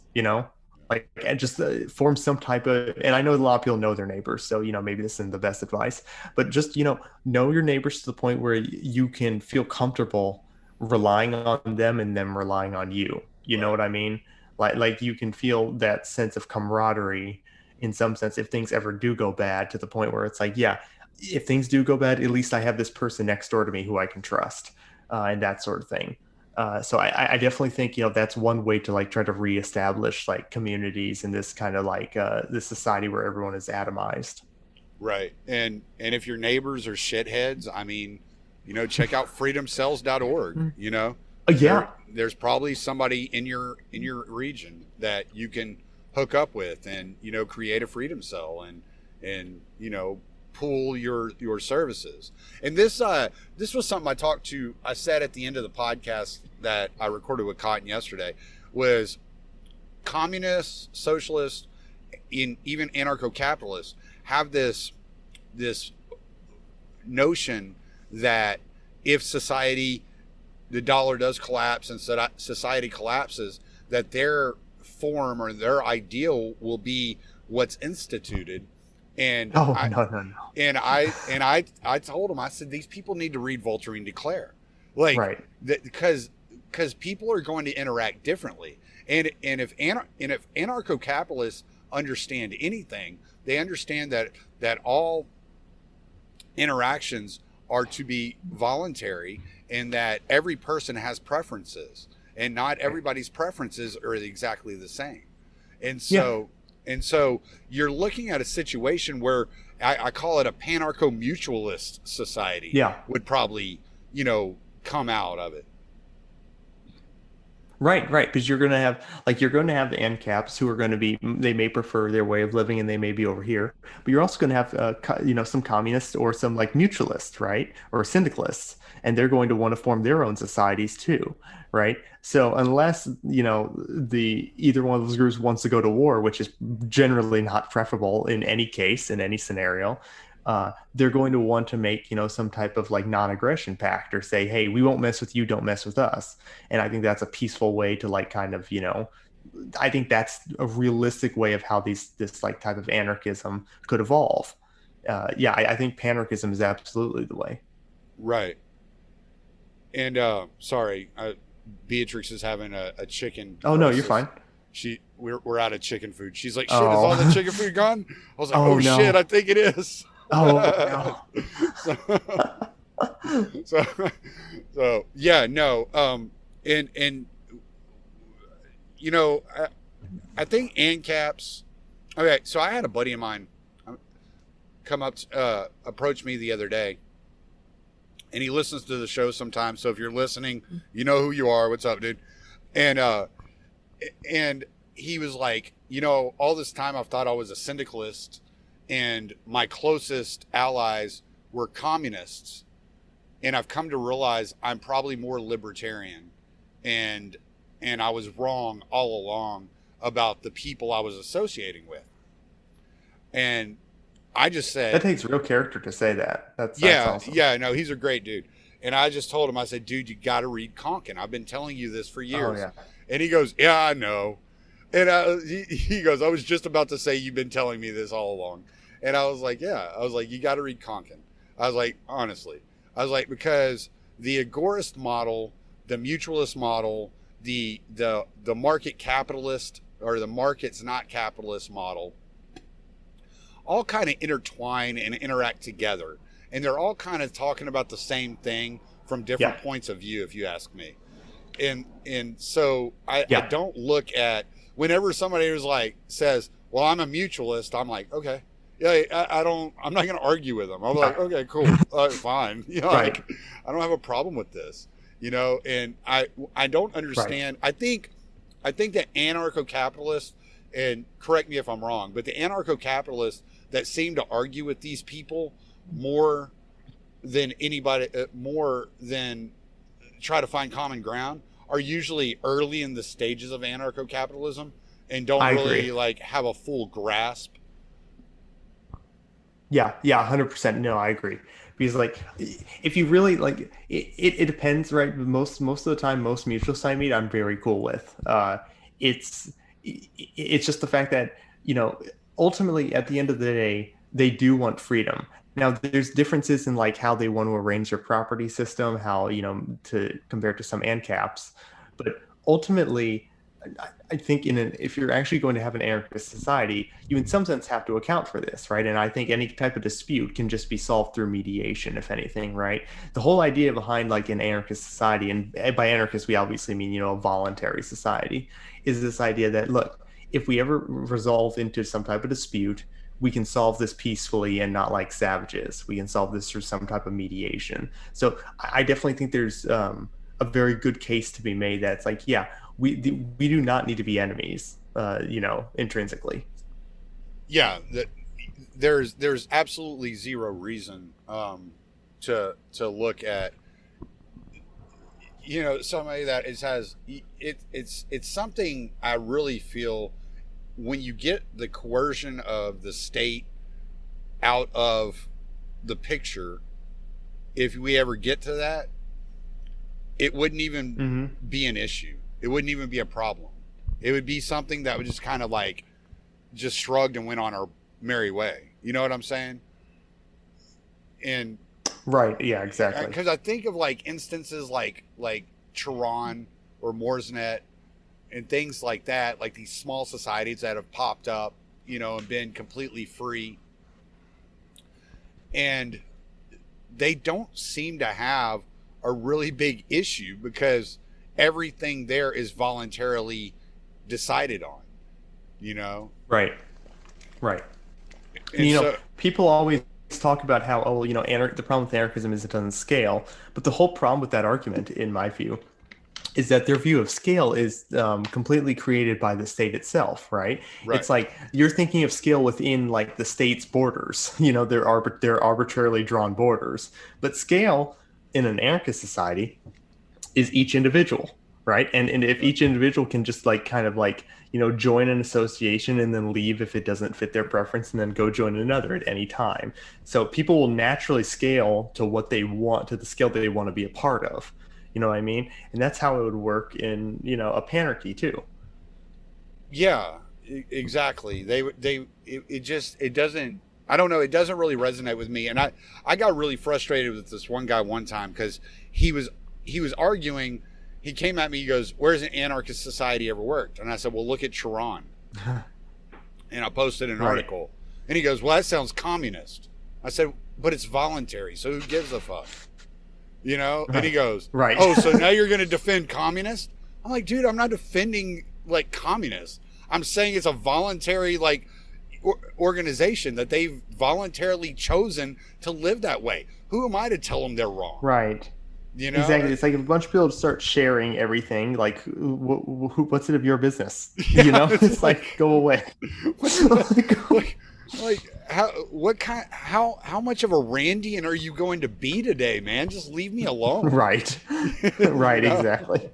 like, and just form some type of, and I know a lot of people know their neighbors, so, maybe this isn't the best advice, but just, know your neighbors to the point where you can feel comfortable relying on them and them relying on you. You know what I mean? Like you can feel that sense of camaraderie in some sense if things ever do go bad, to the point where it's like, yeah, if things do go bad, at least I have this person next door to me who I can trust, and that sort of thing. So I definitely think, that's one way to like try to reestablish like communities in this kind of like this society where everyone is atomized. Right. And if your neighbors are shitheads, check out freedomcells.org, Yeah. There's probably somebody in your region that you can hook up with and, create a freedom cell and pool your services. And this was something I said at the end of the podcast that I recorded with Cotton yesterday, was communists, socialists, even anarcho-capitalists have this notion that if the dollar does collapse and society collapses, that their form or their ideal will be what's instituted. And no. And I told him, I said, these people need to read Voltaire and Declare, like, because people are going to interact differently. And if anarcho-capitalists understand anything, they understand that all interactions are to be voluntary, and that every person has preferences, and not everybody's preferences are exactly the same. And so. Yeah. And so you're looking at a situation where I call it a panarcho-mutualist society. Yeah. Would probably, come out of it. Right, right. Because you're going to have the ANCAPs who are going to be, they may prefer their way of living and they may be over here, but you're also going to have, some communists or some like mutualists, right? Or syndicalists, and they're going to want to form their own societies too, right? So unless, the either one of those groups wants to go to war, which is generally not preferable in any case, in any scenario, they're going to want to make, some type of like non-aggression pact or say, hey, we won't mess with you, don't mess with us. And I think that's a peaceful way to like kind of, I think that's a realistic way of how this like type of anarchism could evolve. Yeah, I think panarchism is absolutely the way. Right. And sorry, Beatrix is having a chicken Oh no, you're crisis. fine. We're out of chicken food. She's like, shit, is all the Oh, chicken food gone? I was like, oh oh no. shit, I think it is. Oh so, so, so yeah, no. And I think ANCAPs. Okay, so I had a buddy of mine approach me the other day, and he listens to the show sometimes. So if you're listening, you know who you are. What's up, dude? And he was like, all this time I've thought I was a syndicalist, and my closest allies were communists, and I've come to realize I'm probably more libertarian, and I was wrong all along about the people I was associating with. And I just said, that takes real character to say that. That's yeah, awesome. yeah, no, he's a great dude. And I just told him, I said, dude, you got to read Konkin. I've been telling you this for years. Oh yeah. And he goes, yeah, I know. And he goes, I was just about to say you've been telling me this all along. And I was like, yeah. I was like, you got to read Konkin. I was like, honestly. I was like, because the Agorist model, the mutualist model, the market capitalist, or the market's not capitalist model, all kind of intertwine and interact together. And they're all kind of talking about the same thing from different points of view, if you ask me. And so I don't look at, whenever somebody says, well, I'm a mutualist, I'm like, okay, yeah, I'm not going to argue with them. I'm like, okay, cool, fine. Right. Like, I don't have a problem with this, and I don't understand. Right. I think that anarcho-capitalists, and correct me if I'm wrong, but the anarcho-capitalists that seem to argue with these people more than anybody, more than try to find common ground, are usually early in the stages of anarcho-capitalism and don't really have a full grasp. Yeah, 100%. No, I agree. Because if you really it depends, right? Most of the time, most mutuals I meet, I'm very cool with. It's just the fact that, ultimately at the end of the day, they do want freedom. Now, there's differences in how they want to arrange their property system, how, to compare to some ANCAPs. But ultimately, I think if you're actually going to have an anarchist society, you in some sense have to account for this, right? And I think any type of dispute can just be solved through mediation, if anything, right? The whole idea behind an anarchist society, and by anarchist we obviously mean, a voluntary society, is this idea that, look, if we ever resolve into some type of dispute, we can solve this peacefully and not like savages. We can solve this through some type of mediation. So I definitely think there's a very good case to be made that's we do not need to be enemies, intrinsically. Yeah, there's absolutely zero reason to look at somebody that it's something I really feel when you get the coercion of the state out of the picture. If we ever get to that, it wouldn't even be an issue. It wouldn't even be a problem. It would be something that would just kind of just shrugged and went on our merry way. You know what I'm saying? And right, yeah, exactly. Because I think of instances like Tehran or Morsnet and things like that, like these small societies that have popped up, and been completely free. And they don't seem to have a really big issue because everything there is voluntarily decided on, Right. And people always talk about how, the problem with anarchism is it doesn't scale. But the whole problem with that argument, in my view, is that their view of scale is completely created by the state itself, right? Right. It's like you're thinking of scale within like the state's borders. They're arbitrarily drawn borders, but scale in an anarchist society is each individual, right? And if each individual can just like kind of like join an association and then leave if it doesn't fit their preference, and then go join another at any time. So people will naturally scale to what they want, to the scale that they want to be a part of. You know what I mean? And that's how it would work in a panarchy too. Yeah, exactly. It doesn't, I don't know, it doesn't really resonate with me. And I got really frustrated with this one guy one time because he was arguing. He came at me, he goes, "Where's an anarchist society ever worked?" And I said, "Well, look at Tehran." And I posted an Right. article. And he goes, "Well, that sounds communist." I said, "But it's voluntary, so who gives a fuck?" And he goes, Right. "Oh, so now you're going to defend communists?" I'm like, "Dude, I'm not defending like communists. I'm saying it's a voluntary like organization that they've voluntarily chosen to live that way. Who am I to tell them they're wrong?" Right. Exactly. It's like if a bunch of people start sharing everything, like, what's it of your business? Yeah, It's like, go away. how much of a Randian are you going to be today, man? Just leave me alone. Right. Right. Exactly.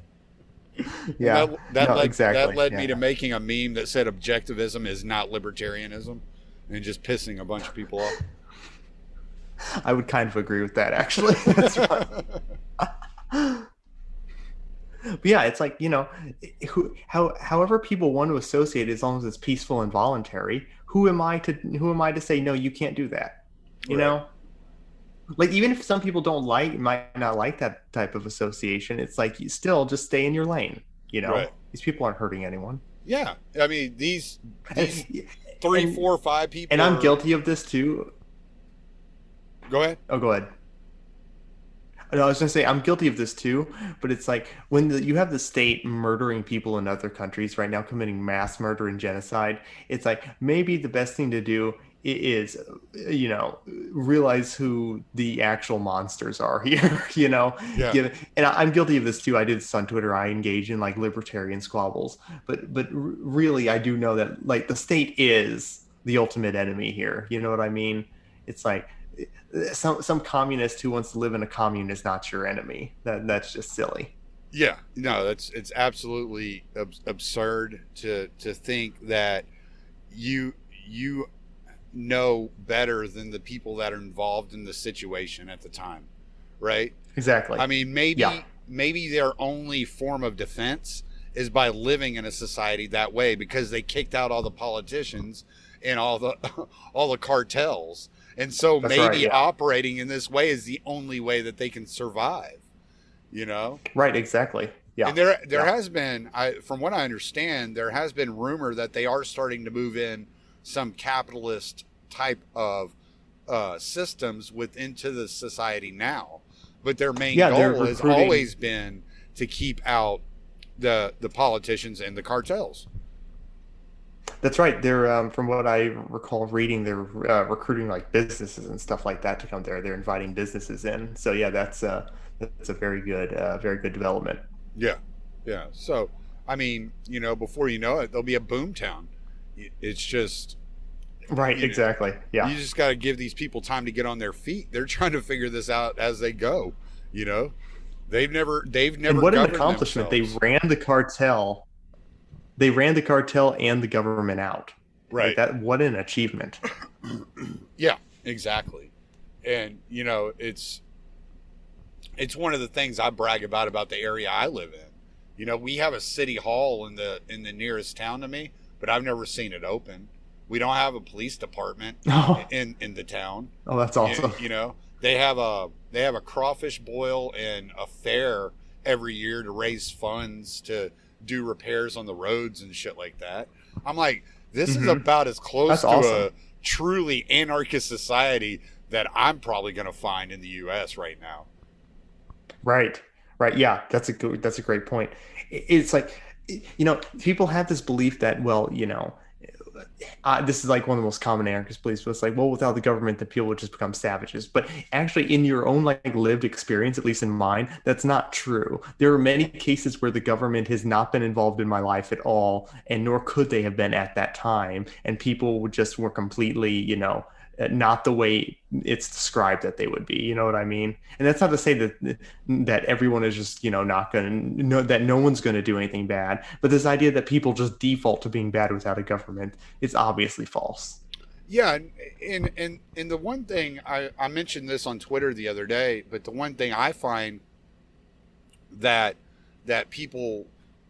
Yeah. That led me Yeah. to making a meme that said objectivism is not libertarianism, and just pissing a bunch of people off. I would kind of agree with that, actually. That's right. But yeah, it's like, however people want to associate, as long as it's peaceful and voluntary, who am I to say, no, you can't do that? You Right. know? Like, even if some people might not like that type of association, it's like, you still just stay in your lane. Right. These people aren't hurting anyone. Yeah, I mean these And, three, and, 4, 5 people. and I'm guilty of this too. Go ahead. Oh, go ahead. No, I was gonna say I'm guilty of this too, but it's like when you have the state murdering people in other countries right now, committing mass murder and genocide. It's like maybe the best thing to do is, realize who the actual monsters are here. Yeah. And I'm guilty of this too. I did this on Twitter. I engage in like libertarian squabbles, but really, I do know that like the state is the ultimate enemy here. You know what I mean? It's like some communist who wants to live in a commune is not your enemy. That's just silly. Yeah, no, it's absolutely absurd to think that you know better than the people that are involved in the situation at the time, right? Exactly. I mean, Yeah. maybe their only form of defense is by living in a society that way because they kicked out all the politicians and all the all the cartels. And so That's maybe right, yeah. operating in this way is the only way that they can survive, Right. Exactly. Yeah. And there Yeah. has been, from what I understand, there has been rumor that they are starting to move in some capitalist type of systems into the society now. But their main they're goal has recruiting. always been to keep out the politicians and the cartels. That's right. They're from what I recall reading, they're recruiting like businesses and stuff like that to come there. They're inviting businesses in. So yeah, that's a very good development. Yeah, yeah. So, I mean, before you know it, there'll be a boom town. It's just Right. you know, Exactly. Yeah. you just got to give these people time to get on their feet. They're trying to figure this out as they go. They've never And what an governed accomplishment! themselves. They ran the cartel. They ran the cartel and the government out. Right. Like that. What an achievement! Yeah, exactly. And it's one of the things I brag about the area I live in. We have a city hall in the nearest town to me, but I've never seen it open. We don't have a police department Oh, in the town. oh, that's awesome. They have a crawfish boil and a fair every year to raise funds to do repairs on the roads and shit like that. I'm like, this is about as close That's to awesome. a truly anarchist society that I'm probably going to find in the U.S. right now. Right. Right. Yeah, that's a great point. It's like, people have this belief that, well, this is like one of the most common anarchist beliefs, but it's like, well, without the government, the people would just become savages. But actually, in your own like lived experience, at least in mine, that's not true. There are many cases where the government has not been involved in my life at all, and nor could they have been at that time, and people just were completely, not the way it's described that they would be. You know what I mean? And that's not to say that everyone is just, not going to know, that no one's going to do anything bad. But this idea that people just default to being bad without a government, it's obviously false. Yeah, and the one thing I mentioned this on Twitter the other day, but the one thing I find that people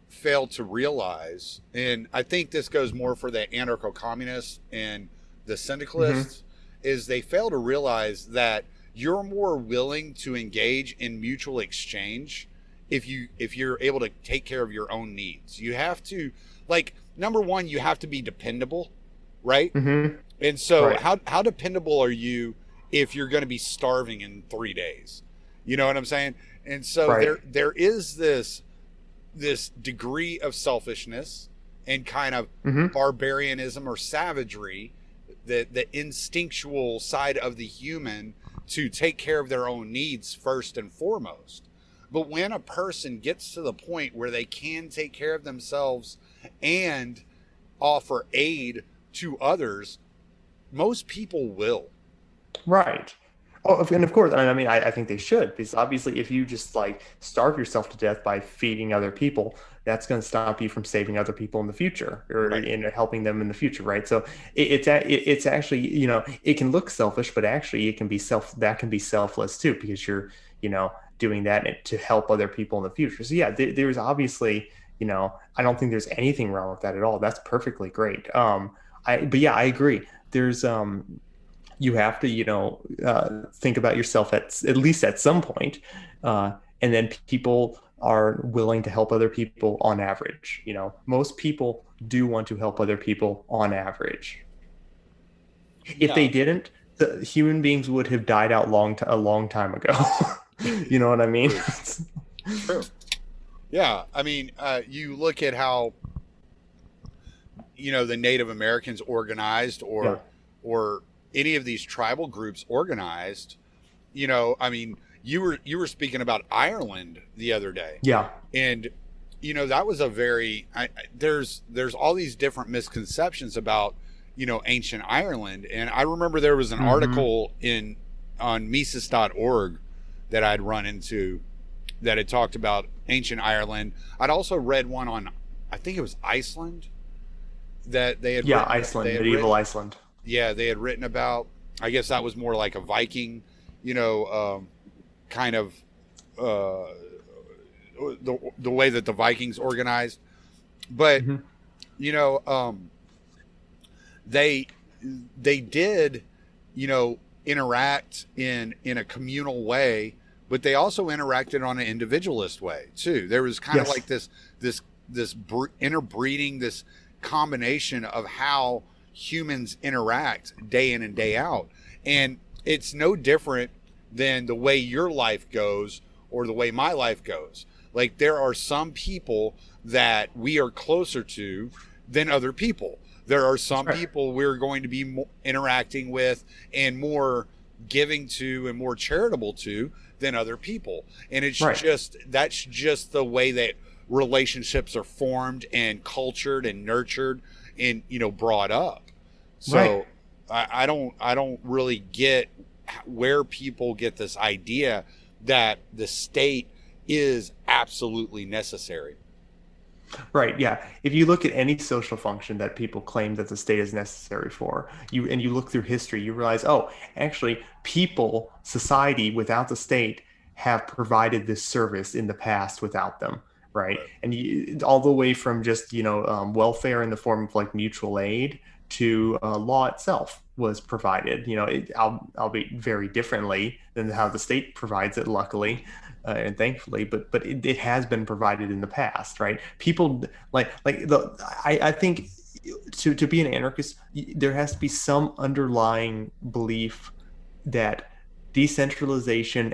fail to realize, and I think this goes more for the anarcho-communists and the syndicalists, is they fail to realize that you're more willing to engage in mutual exchange if you're able to take care of your own needs. You have to, like, number one, you have to be dependable, right? And so Right. how dependable are you if you're going to be starving in 3 days? You know what I'm saying? And so Right. there is this degree of selfishness and kind of barbarianism or savagery, the instinctual side of the human to take care of their own needs first and foremost. But when a person gets to the point where they can take care of themselves and offer aid to others, most people will. Right. Oh, and of course, I mean, I think they should, because obviously, if you just like starve yourself to death by feeding other people, that's going to stop you from saving other people in the future or Right. in helping them in the future, right? So it's actually, it can look selfish, but actually, it can be that can be selfless too, because you're, doing that to help other people in the future. So yeah, there's obviously, I don't think there's anything wrong with that at all. That's perfectly great. But yeah, I agree. There's you have to think about yourself at least at some point, and then people are willing to help other people on average. Most people do want to help other people on average. If they Yeah. didn't, the human beings would have died out a long time ago. You know what I mean? True. Yeah. I mean, you look at how, the Native Americans organized, Yeah. or any of these tribal groups organized. I mean, you were speaking about Ireland the other day, Yeah. and that was a very there's all these different misconceptions about ancient Ireland. And I remember there was an article on Mises.org that I'd run into that had talked about ancient Ireland. I'd also read one on, I think it was Iceland, that they had Iceland, they had medieval written, Iceland. yeah, they had written about. I guess that was more like a Viking, kind of the way that the Vikings organized. But they did interact in a communal way, but they also interacted on an individualist way too. There was kind of Yes. like this interbreeding, this combination of how humans interact day in and day out. And it's no different than the way your life goes or the way my life goes. Like, there are some people that we are closer to than other people. There are some Right. people we're going to be interacting with and more giving to and more charitable to than other people. And it's Right. that's just the way that relationships are formed and cultured and nurtured and brought up. So Right. I don't really get where people get this idea that the state is absolutely necessary. Right. Yeah. If you look at any social function that people claim that the state is necessary for, you look through history, you realize, oh, actually, society without the state have provided this service in the past without them. Right. And all the way from just, welfare in the form of like mutual aid to law itself was provided, albeit very differently than how the state provides it, luckily. And thankfully, but it has been provided in the past, right? People I think to be an anarchist, there has to be some underlying belief that decentralization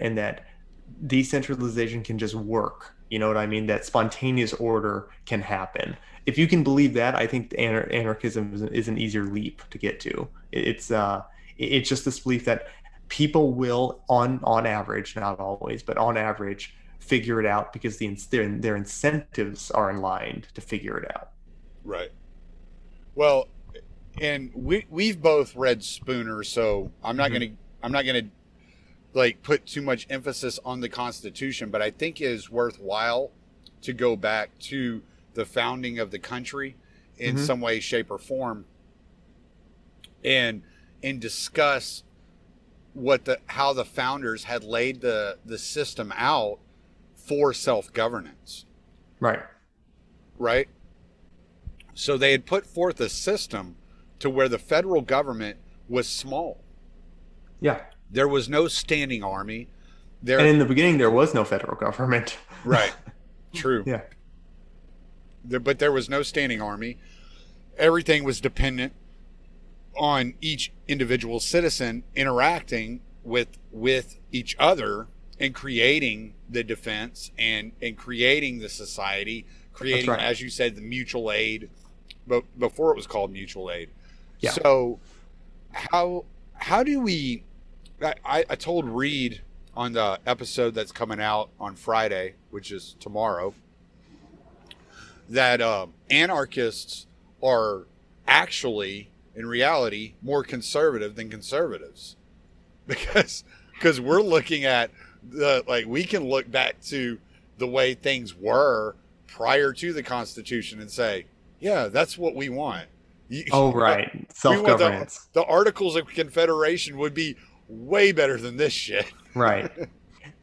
can just work You know what I mean? That spontaneous order can happen. If you can believe that, I think anarchism is an easier leap to get to. It's just this belief that people will, on average, not always, but on average, figure it out because their incentives are aligned to figure it out. Right. Well, and we've both read Spooner, so I'm not gonna like put too much emphasis on the Constitution, but I think it is worthwhile to go back to the founding of the country in some way, shape, or form, and discuss how the founders had laid the system out for self-governance. Right. Right. So they had put forth a system to where the federal government was small. Yeah. There was no standing army. And in the beginning, there was no federal government. Right. True. Yeah. But there was no standing army. Everything was dependent on each individual citizen interacting with each other and creating the defense and creating the society, creating, right, as you said, the mutual aid, but before it was called mutual aid. Yeah. So how do we, I told Reed on the episode that's coming out on Friday, which is tomorrow, that anarchists are actually, in reality, more conservative than conservatives, because we're looking at we can look back to the way things were prior to the Constitution and say, yeah, that's what we want. Oh, right. Self-governance. The Articles of Confederation would be way better than this shit. Right.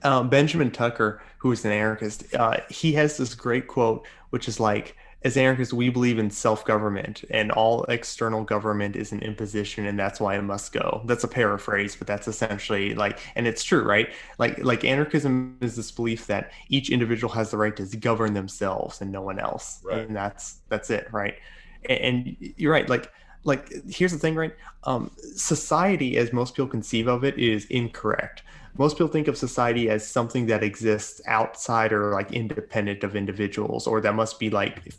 Benjamin Tucker, who is an anarchist, he has this great quote, which is like, as anarchists, we believe in self-government, and all external government is an imposition, and that's why it must go. That's a paraphrase, but that's essentially and it's true, right? Like anarchism is this belief that each individual has the right to govern themselves and no one else, right? And that's it, right? And you're right. Like here's the thing, right? Society, as most people conceive of it, is incorrect. Most people think of society as something that exists outside or independent of individuals, or that must be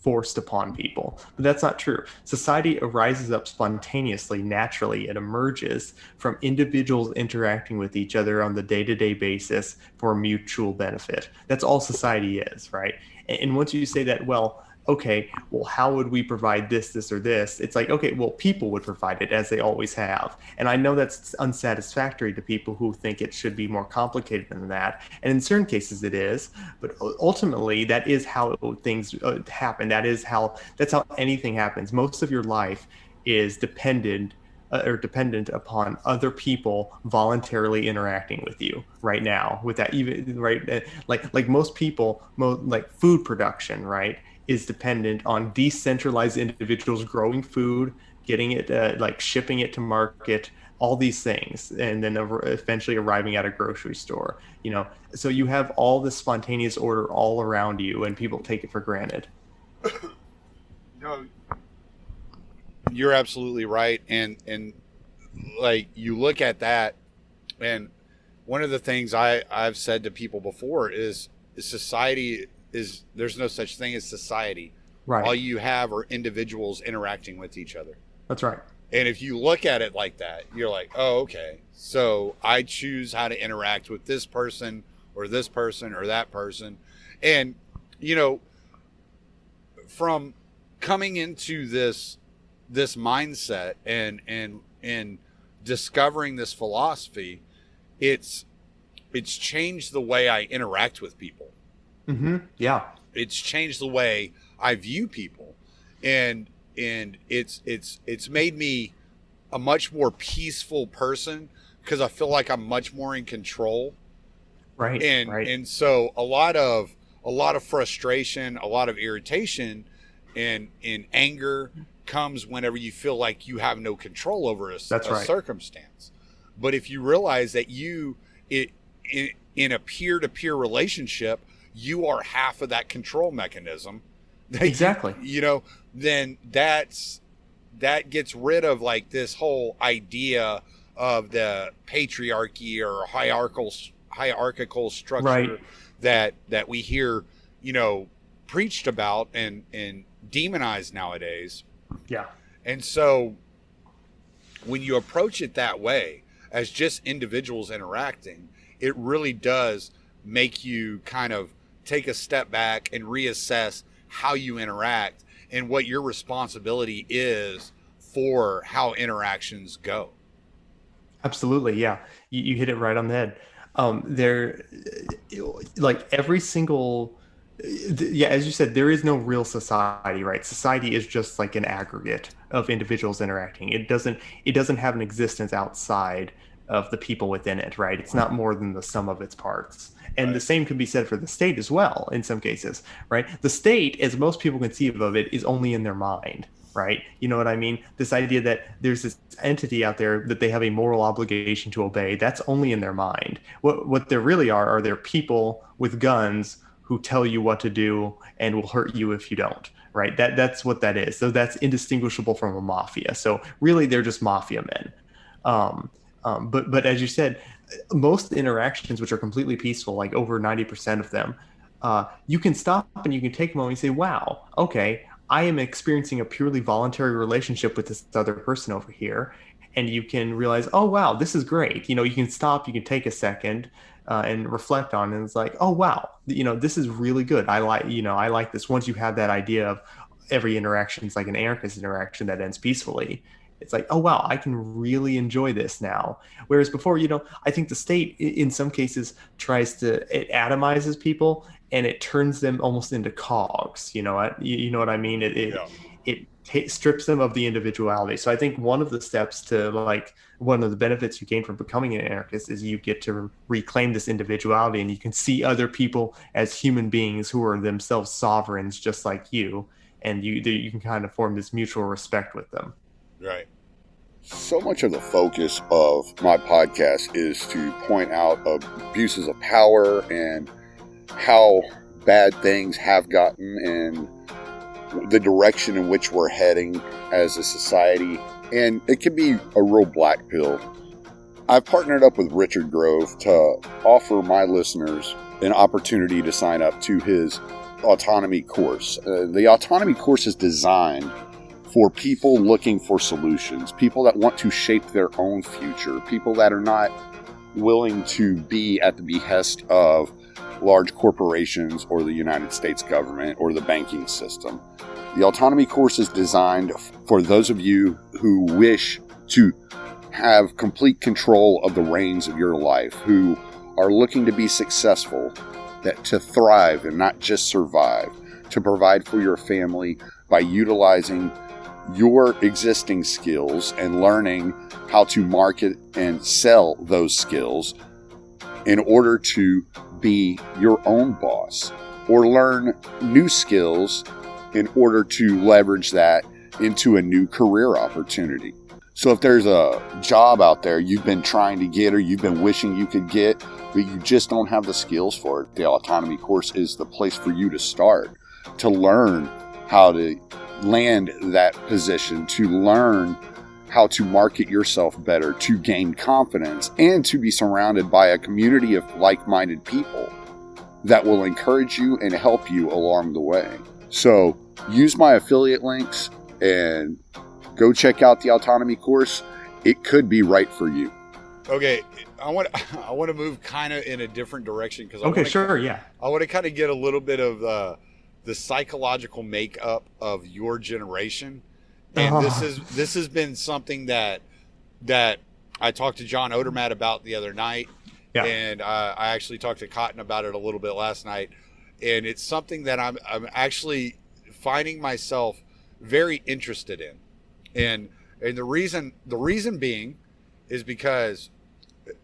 forced upon people. But that's not true. Society arises up spontaneously, naturally. It emerges from individuals interacting with each other on the day-to-day basis for mutual benefit. That's all society is, right? And once you say that, well, okay, well, how would we provide this, or this? It's like, okay, well, people would provide it as they always have. And I know that's unsatisfactory to people who think it should be more complicated than that. And in certain cases it is, but ultimately that is how things happen. That's how anything happens. Most of your life is dependent upon other people voluntarily interacting with you right now, with that, even right, like most people, food production, right, is dependent on decentralized individuals growing food, getting it, shipping it to market, all these things, and then eventually arriving at a grocery store. So you have all this spontaneous order all around you, and people take it for granted. No, you're absolutely right, and you look at that, and one of the things I've said to people before is society. There's no such thing as society. Right. All you have are individuals interacting with each other. That's right. And if you look at it like that, you're like, oh, okay. So I choose how to interact with this person or that person. And, from coming into this mindset and discovering this philosophy, it's changed the way I interact with people. Mm-hmm. Yeah. It's changed the way I view people, and it's made me a much more peaceful person because I feel like I'm much more in control. Right. And so a lot of frustration, a lot of irritation, and anger comes whenever you feel like you have no control over a circumstance. But if you realize that in a peer-to-peer relationship, you are half of that control mechanism. Exactly. Then that gets rid of this whole idea of the patriarchy or hierarchical structure, right, that we hear, preached about and demonized nowadays. Yeah. And so when you approach it that way, as just individuals interacting, it really does make you kind of take a step back and reassess how you interact and what your responsibility is for how interactions go. Absolutely, yeah. You hit it right on the head. There, like every single, yeah, as you said, there is no real society, right? Society is just like an aggregate of individuals interacting. It doesn't have an existence outside of the people within it, right? It's not more than the sum of its parts. And Right. the same can be said for the state as well, in some cases, right? The state, as most people conceive of it, is only in their mind, right? You know what I mean? This idea that there's this entity out there that they have a moral obligation to obey, that's only in their mind. What there really are there people with guns who tell you what to do and will hurt you if you don't, right? That's what that is. So that's indistinguishable from a mafia. So really, they're just mafia men. But as you said, most interactions which are completely peaceful, like over 90% of them, you can stop and you can take a moment and say, wow, okay, I am experiencing a purely voluntary relationship with this other person over here. And you can realize, oh, wow, this is great. You can stop, you can take a second and reflect on it. And it's like, oh, wow, this is really good. I like this. Once you have that idea of every interaction is like an anarchist interaction that ends peacefully, it's like, oh, wow, I can really enjoy this now. Whereas before, I think the state in some cases it atomizes people and it turns them almost into cogs. You know what I mean? It strips them of the individuality. So I think one of the steps to one of the benefits you gain from becoming an anarchist is you get to reclaim this individuality, and you can see other people as human beings who are themselves sovereigns just like you, and you can kind of form this mutual respect with them. Right. So much of the focus of my podcast is to point out abuses of power and how bad things have gotten and the direction in which we're heading as a society. And it can be a real black pill. I've partnered up with Richard Grove to offer my listeners an opportunity to sign up to his Autonomy Course. The Autonomy Course is designed for people looking for solutions, people that want to shape their own future, people that are not willing to be at the behest of large corporations or the United States government or the banking system. The Autonomy Course is designed for those of you who wish to have complete control of the reins of your life, who are looking to be successful, to thrive and not just survive, to provide for your family by utilizing your existing skills and learning how to market and sell those skills in order to be your own boss, or learn new skills in order to leverage that into a new career opportunity. So if there's a job out there you've been trying to get or you've been wishing you could get, but you just don't have the skills for it, the Autonomy Course is the place for you to start, to learn how to land that position, to learn how to market yourself better, to gain confidence, and to be surrounded by a community of like-minded people that will encourage you and help you along the way. So use my affiliate links and go check out the Autonomy Course. It could be right for you. Okay, I want to move kind of in a different direction because I want to kind of get a little bit of the psychological makeup of your generation, and this has been something that I talked to John Odermatt about the other night, and I actually talked to Cotton about it a little bit last night, and it's something that I'm actually finding myself very interested in, and the reason being is because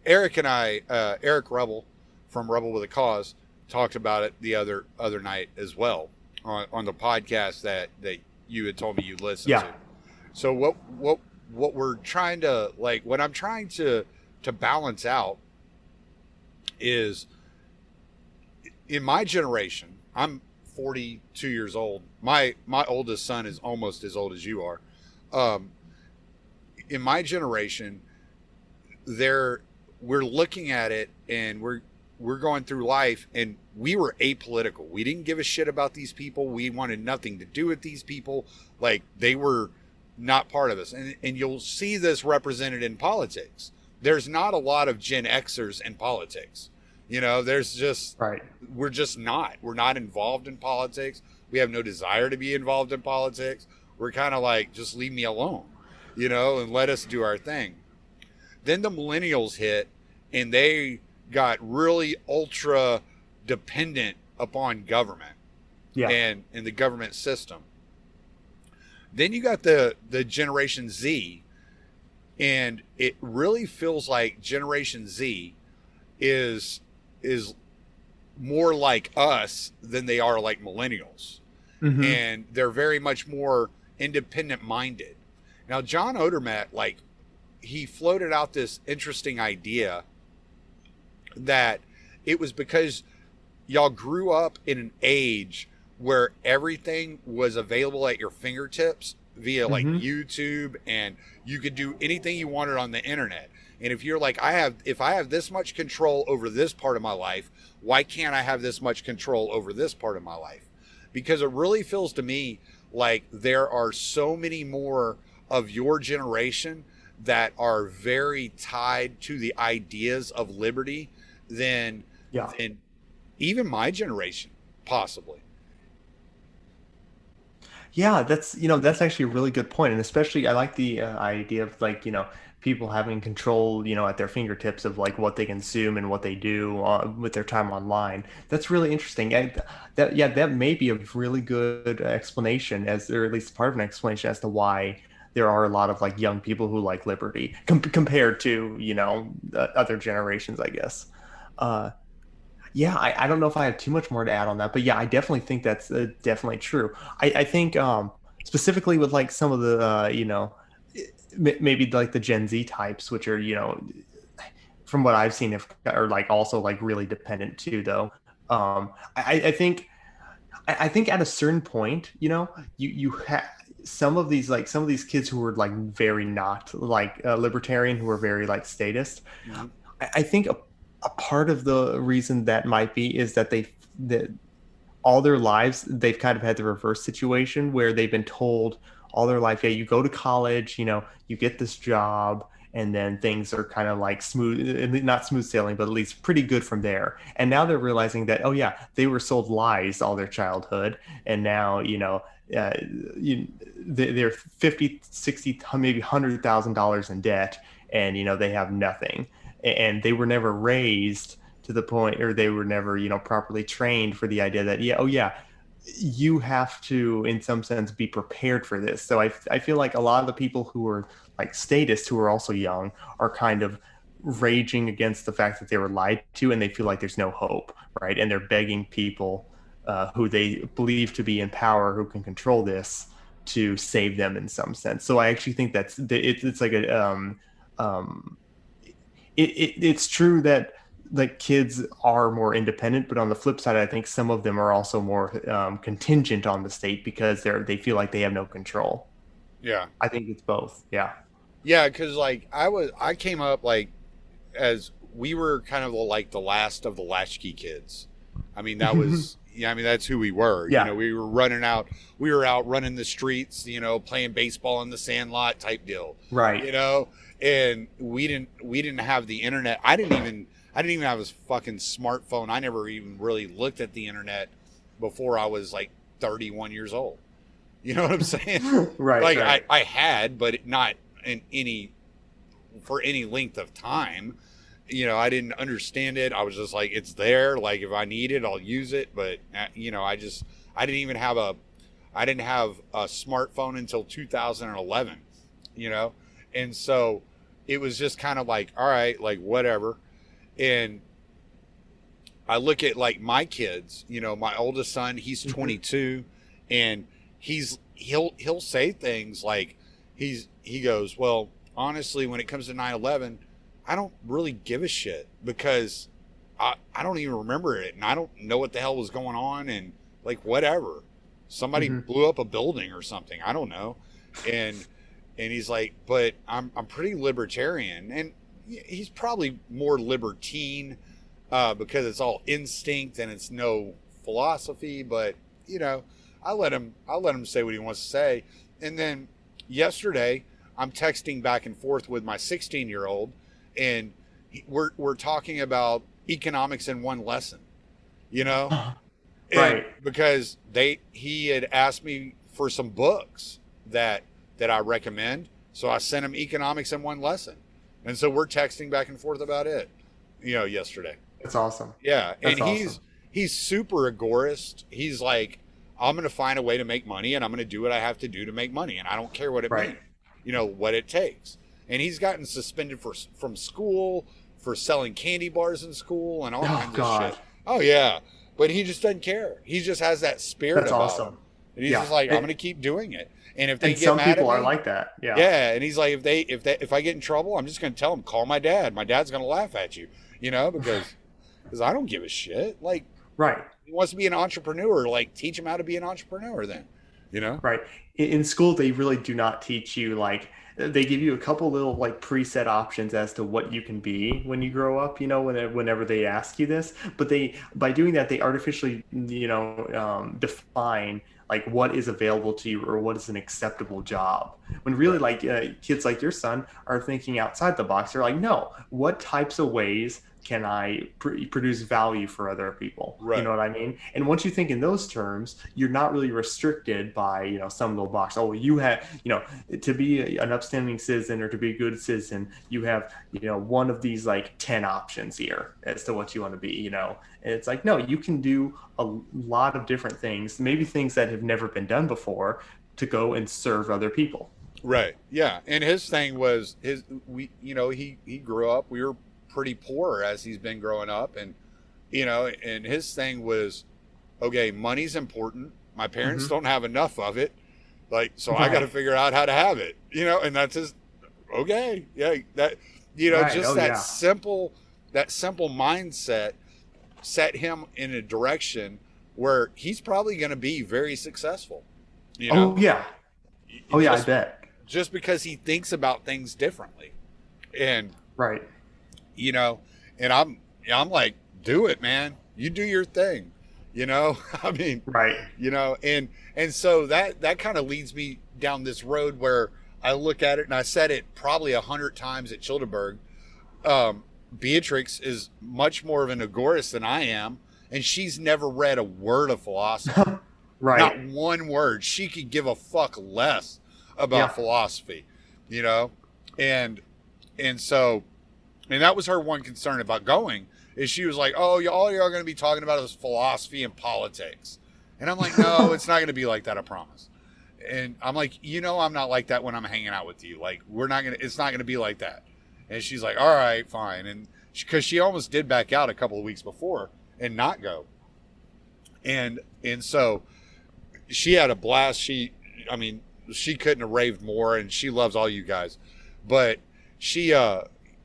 Eric and I, Eric Rebel from Rebel with a Cause, talked about it the other night as well on the podcast that you had told me you listened to. So what we're trying to what I'm trying to balance out is, in my generation, I'm 42 years old. My oldest son is almost as old as you are. In my generation, we're looking at it and we're we're going through life and we were apolitical. We didn't give a shit about these people. We wanted nothing to do with these people. Like, they were not part of us. And you'll see this represented in politics. There's not a lot of Gen Xers in politics. You know, there's just, Right. we're just not. We're not involved in politics. We have no desire to be involved in politics. We're kind of like, just leave me alone, you know, and let us do our thing. Then the millennials hit, and they got really ultra dependent upon government and the government system. Then you got the Generation Z, and it really feels like Generation Z is more like us than they are like millennials. Mm-hmm. And they're very much more independent minded. Now, John Odermatt, like, he floated out this interesting idea that it was because y'all grew up in an age where everything was available at your fingertips via like YouTube, and you could do anything you wanted on the internet. And if you're like, if I have this much control over this part of my life, why can't I have this much control over this part of my life? Because it really feels to me like there are so many more of your generation that are very tied to the ideas of liberty than even my generation, possibly. Yeah, that's actually a really good point. And especially I like the idea of, like, people having control, at their fingertips of like what they consume and what they do with their time online. That's really interesting. And that may be a really good explanation, or at least part of an explanation as to why there are a lot of like young people who like liberty compared to, other generations, I guess. I don't know if I have too much more to add on that, but yeah, I definitely think that's definitely true. I think specifically with like some of the, maybe like the Gen Z types, which are, from what I've seen, are like also like really dependent too, though. I think at a certain point, you have some of these kids who were like very not like libertarian, who were very like statist. Mm-hmm. I think a part of the reason that might be is that all their lives they've kind of had the reverse situation where they've been told all their life, you go to college, you get this job, and then things are kind of like not smooth sailing, but at least pretty good from there. And now they're realizing that, they were sold lies all their childhood. And now, they're 50, 60, maybe $100,000 in debt, and, they have nothing. And they were never raised to the point, or they were never, properly trained for the idea that, you have to, in some sense, be prepared for this. So I feel like a lot of the people who are like statists, who are also young, are kind of raging against the fact that they were lied to, and they feel like there's no hope, right? And they're begging people who they believe to be in power, who can control this, to save them in some sense. So I actually think it's like it's true that like kids are more independent, but on the flip side, I think some of them are also more contingent on the state because they feel like they have no control. Yeah, I think it's both. Yeah, because like I came up like as we were kind of like the last of the latchkey kids. I mean, that was that's who we were. Yeah. We were out running the streets, playing baseball in the sandlot type deal. Right. And we didn't have the internet. I didn't even have a fucking smartphone. I never even really looked at the internet before I was like 31 years old. You know what I'm saying? Right. Like right. I had, but not for any length of time. I didn't understand it. I was just like, it's there. Like if I need it, I'll use it. But I didn't have a smartphone until 2011. And so it was just kind of like, all right, like whatever. And I look at like my kids, my oldest son, he's 22, and he'll say things like he goes, well, honestly, when it comes to 9/11, I don't really give a shit because I don't even remember it, and I don't know what the hell was going on, and like whatever, somebody blew up a building or something, I don't know, and he's like, but I'm pretty libertarian, and he's probably more libertine because it's all instinct and it's no philosophy. But you know, I let him say what he wants to say. And then yesterday, I'm texting back and forth with my 16-year-old, and we're talking about economics in one lesson. You know, Right. and because he had asked me for some books that I recommend, so I sent him economics in one lesson, and so we're texting back and forth about it. You know, yesterday. That's awesome. Yeah, That's and awesome. he's super agorist. He's like, I'm going to find a way to make money, and I'm going to do what I have to do to make money, and I don't care what it Right. means, you know, what it takes. And he's gotten suspended from school for selling candy bars in school and all kinds God. of shit. Oh yeah, but he just doesn't care. He just has that spirit That's about awesome. him, and he's Yeah. just like, I'm And- going to keep doing it. And if they And get some mad people at are me, like that. Yeah. yeah, and he's like, if I get in trouble, I'm just going to tell them, call my dad. My dad's going to laugh at you, you know, because I don't give a shit. Like, Right. he wants to be an entrepreneur. Like, teach him how to be an entrepreneur then, you know? Right. In school, they really do not teach you, like, they give you a couple little like preset options as to what you can be when you grow up, you know, whenever they ask you this. But by doing that, they artificially, you know, define like what is available to you or what is an acceptable job. When really, like, kids like your son are thinking outside the box. They're like, no, what types of ways can I produce value for other people? Right. You know what I mean? And once you think in those terms, you're not really restricted by, you know, some little box. Oh, you have, you know, to be an upstanding citizen or to be a good citizen, you have, you know, one of these like 10 options here as to what you want to be, you know. And it's like, no, you can do a lot of different things, maybe things that have never been done before, to go and serve other people. Right. Yeah. And his thing was you know, he grew up, we were pretty poor as he's been growing up, and you know, and his thing was, okay, money's important, my parents don't have enough of it, like, so I got to figure out how to have it, you know. And that's his, okay, yeah, that, you know, just simple mindset set him in a direction where he's probably going to be very successful, you know. I bet, just because he thinks about things differently. And right, you know, and I'm like, do it, man. You do your thing, you know. I mean, right, you know, and so that kind of leads me down this road where I look at it, and I said it probably 100 times at Childeberg. Beatrix is much more of an agorist than I am, and she's never read a word of philosophy. right, not one word. She could give a fuck less about philosophy, you know, and so. And that was her one concern about going, is she was like, oh, all you're going to be talking about is philosophy and politics. And I'm like, no, it's not going to be like that, I promise. And I'm like, you know, I'm not like that when I'm hanging out with you. Like, it's not going to be like that. And she's like, all right, fine. And because she almost did back out a couple of weeks before and not go. And so she had a blast. She couldn't have raved more, and she loves all you guys. But she,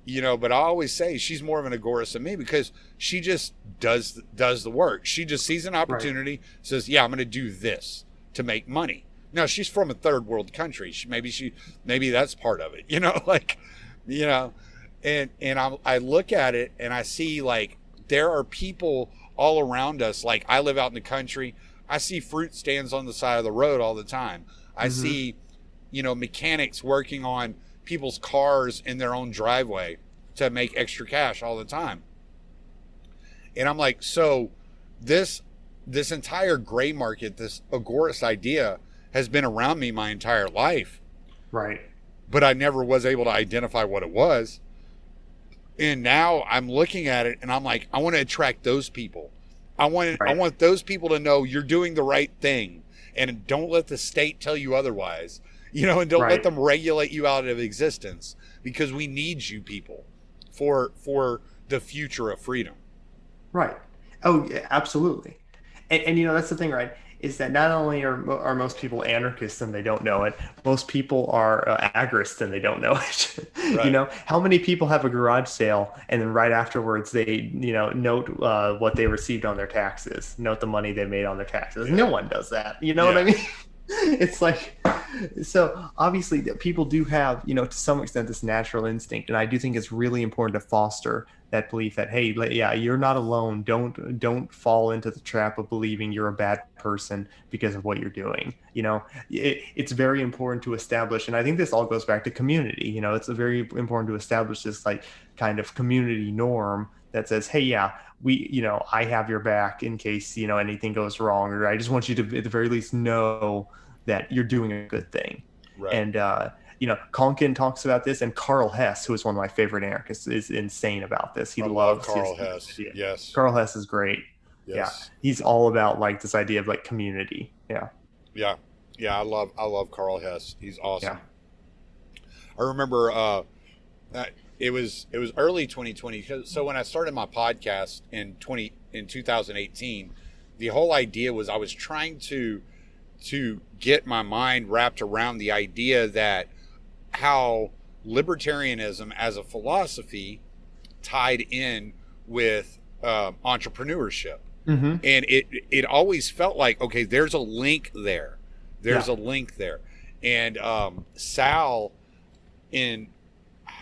you know, but I always say she's more of an agorist than me, because she just does the work. She just sees an opportunity, says, yeah, I'm going to do this to make money. Now, she's from a third world country. Maybe that's part of it, you know, like, you know, and I look at it and I see, like, there are people all around us. Like, I live out in the country. I see fruit stands on the side of the road all the time. I see, you know, mechanics working on people's cars in their own driveway to make extra cash all the time. And I'm like, so this entire gray market, this agorist idea, has been around me my entire life. Right. But I never was able to identify what it was. And now I'm looking at it and I'm like, I want to attract those people. I want those people to know you're doing the right thing, and don't let the state tell you otherwise. You know, and don't let them regulate you out of existence, because we need you people for the future of freedom. Right. Oh, yeah, absolutely. And you know, that's the thing, right? Is that not only are most people anarchists and they don't know it, most people are agorists and they don't know it. You know, how many people have a garage sale and then right afterwards they, you know, note what they received on their taxes, note the money they made on their taxes. No one does that. You know what I mean? It's like, So obviously people do have, to some extent this natural instinct. And I do think it's really important to foster that belief that, hey, yeah, you're not alone. Don't fall into the trap of believing you're a bad person because of what you're doing. It's very important to establish, and I think this all goes back to community. It's a very important to establish this like kind of community norm that says, hey, yeah, I have your back in case, anything goes wrong, or I just want you to at the very least know that you're doing a good thing. Right. And Konkin talks about this, and Karl Hess, who is one of my favorite anarchists, is insane about this. He loves Karl Hess. Yes. Karl Hess is great. Yes. Yeah. He's all about like this idea of like community. Yeah. Yeah. Yeah. I love Karl Hess. He's awesome. Yeah. I remember it was early 2020. So when I started my podcast in 2018, the whole idea was I was trying to get my mind wrapped around the idea that how libertarianism as a philosophy tied in with entrepreneurship. Mm-hmm. And it always felt like, okay, there's a link there. There's a link there. And Sal, in,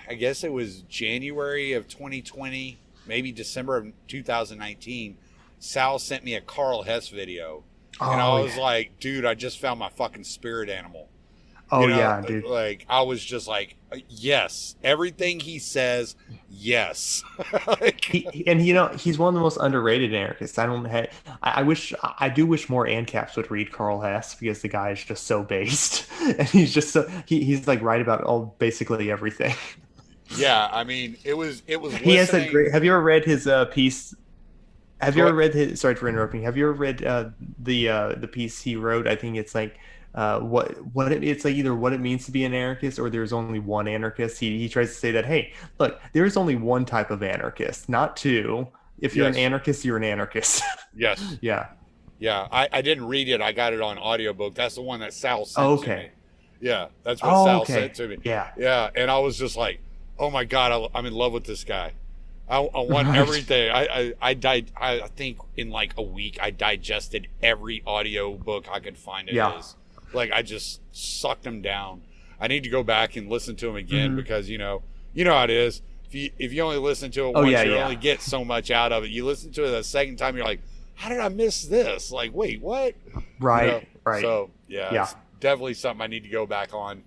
I guess it was January of 2020, maybe December of 2019, Sal sent me a Karl Hess video. And I was like, dude, I just found my fucking spirit animal. Oh, yeah, dude. Like, I was just like, yes, everything he says, yes. Like, he's one of the most underrated anarchists. I do wish more ANCAPs would read Karl Hess, because the guy is just so based. And he's just he's like right about basically everything. Yeah, I mean, it was. He has a great. Have you ever read his piece? Have you ever read his? Sorry for interrupting. Have you ever read the piece he wrote? I think it's like it's like either what it means to be an anarchist, or there's only one anarchist. He tries to say that, hey, look, there's only one type of anarchist, not two. If you're an anarchist, you're an anarchist. Yes. Yeah. Yeah. I didn't read it. I got it on audiobook. That's the one that Sal sent to me. Yeah, that's what Sal sent to me. Yeah. Yeah, and I was just like, oh my God, I'm in love with this guy. I want everything. I think in like a week I digested every audio book I could find of his. Like, I just sucked them down. I need to go back and listen to them again, because you know how it is. If you only listen to it once, you only get so much out of it. You listen to it a second time, you're like, how did I miss this? Like, wait, what? Right. So it's definitely something I need to go back on.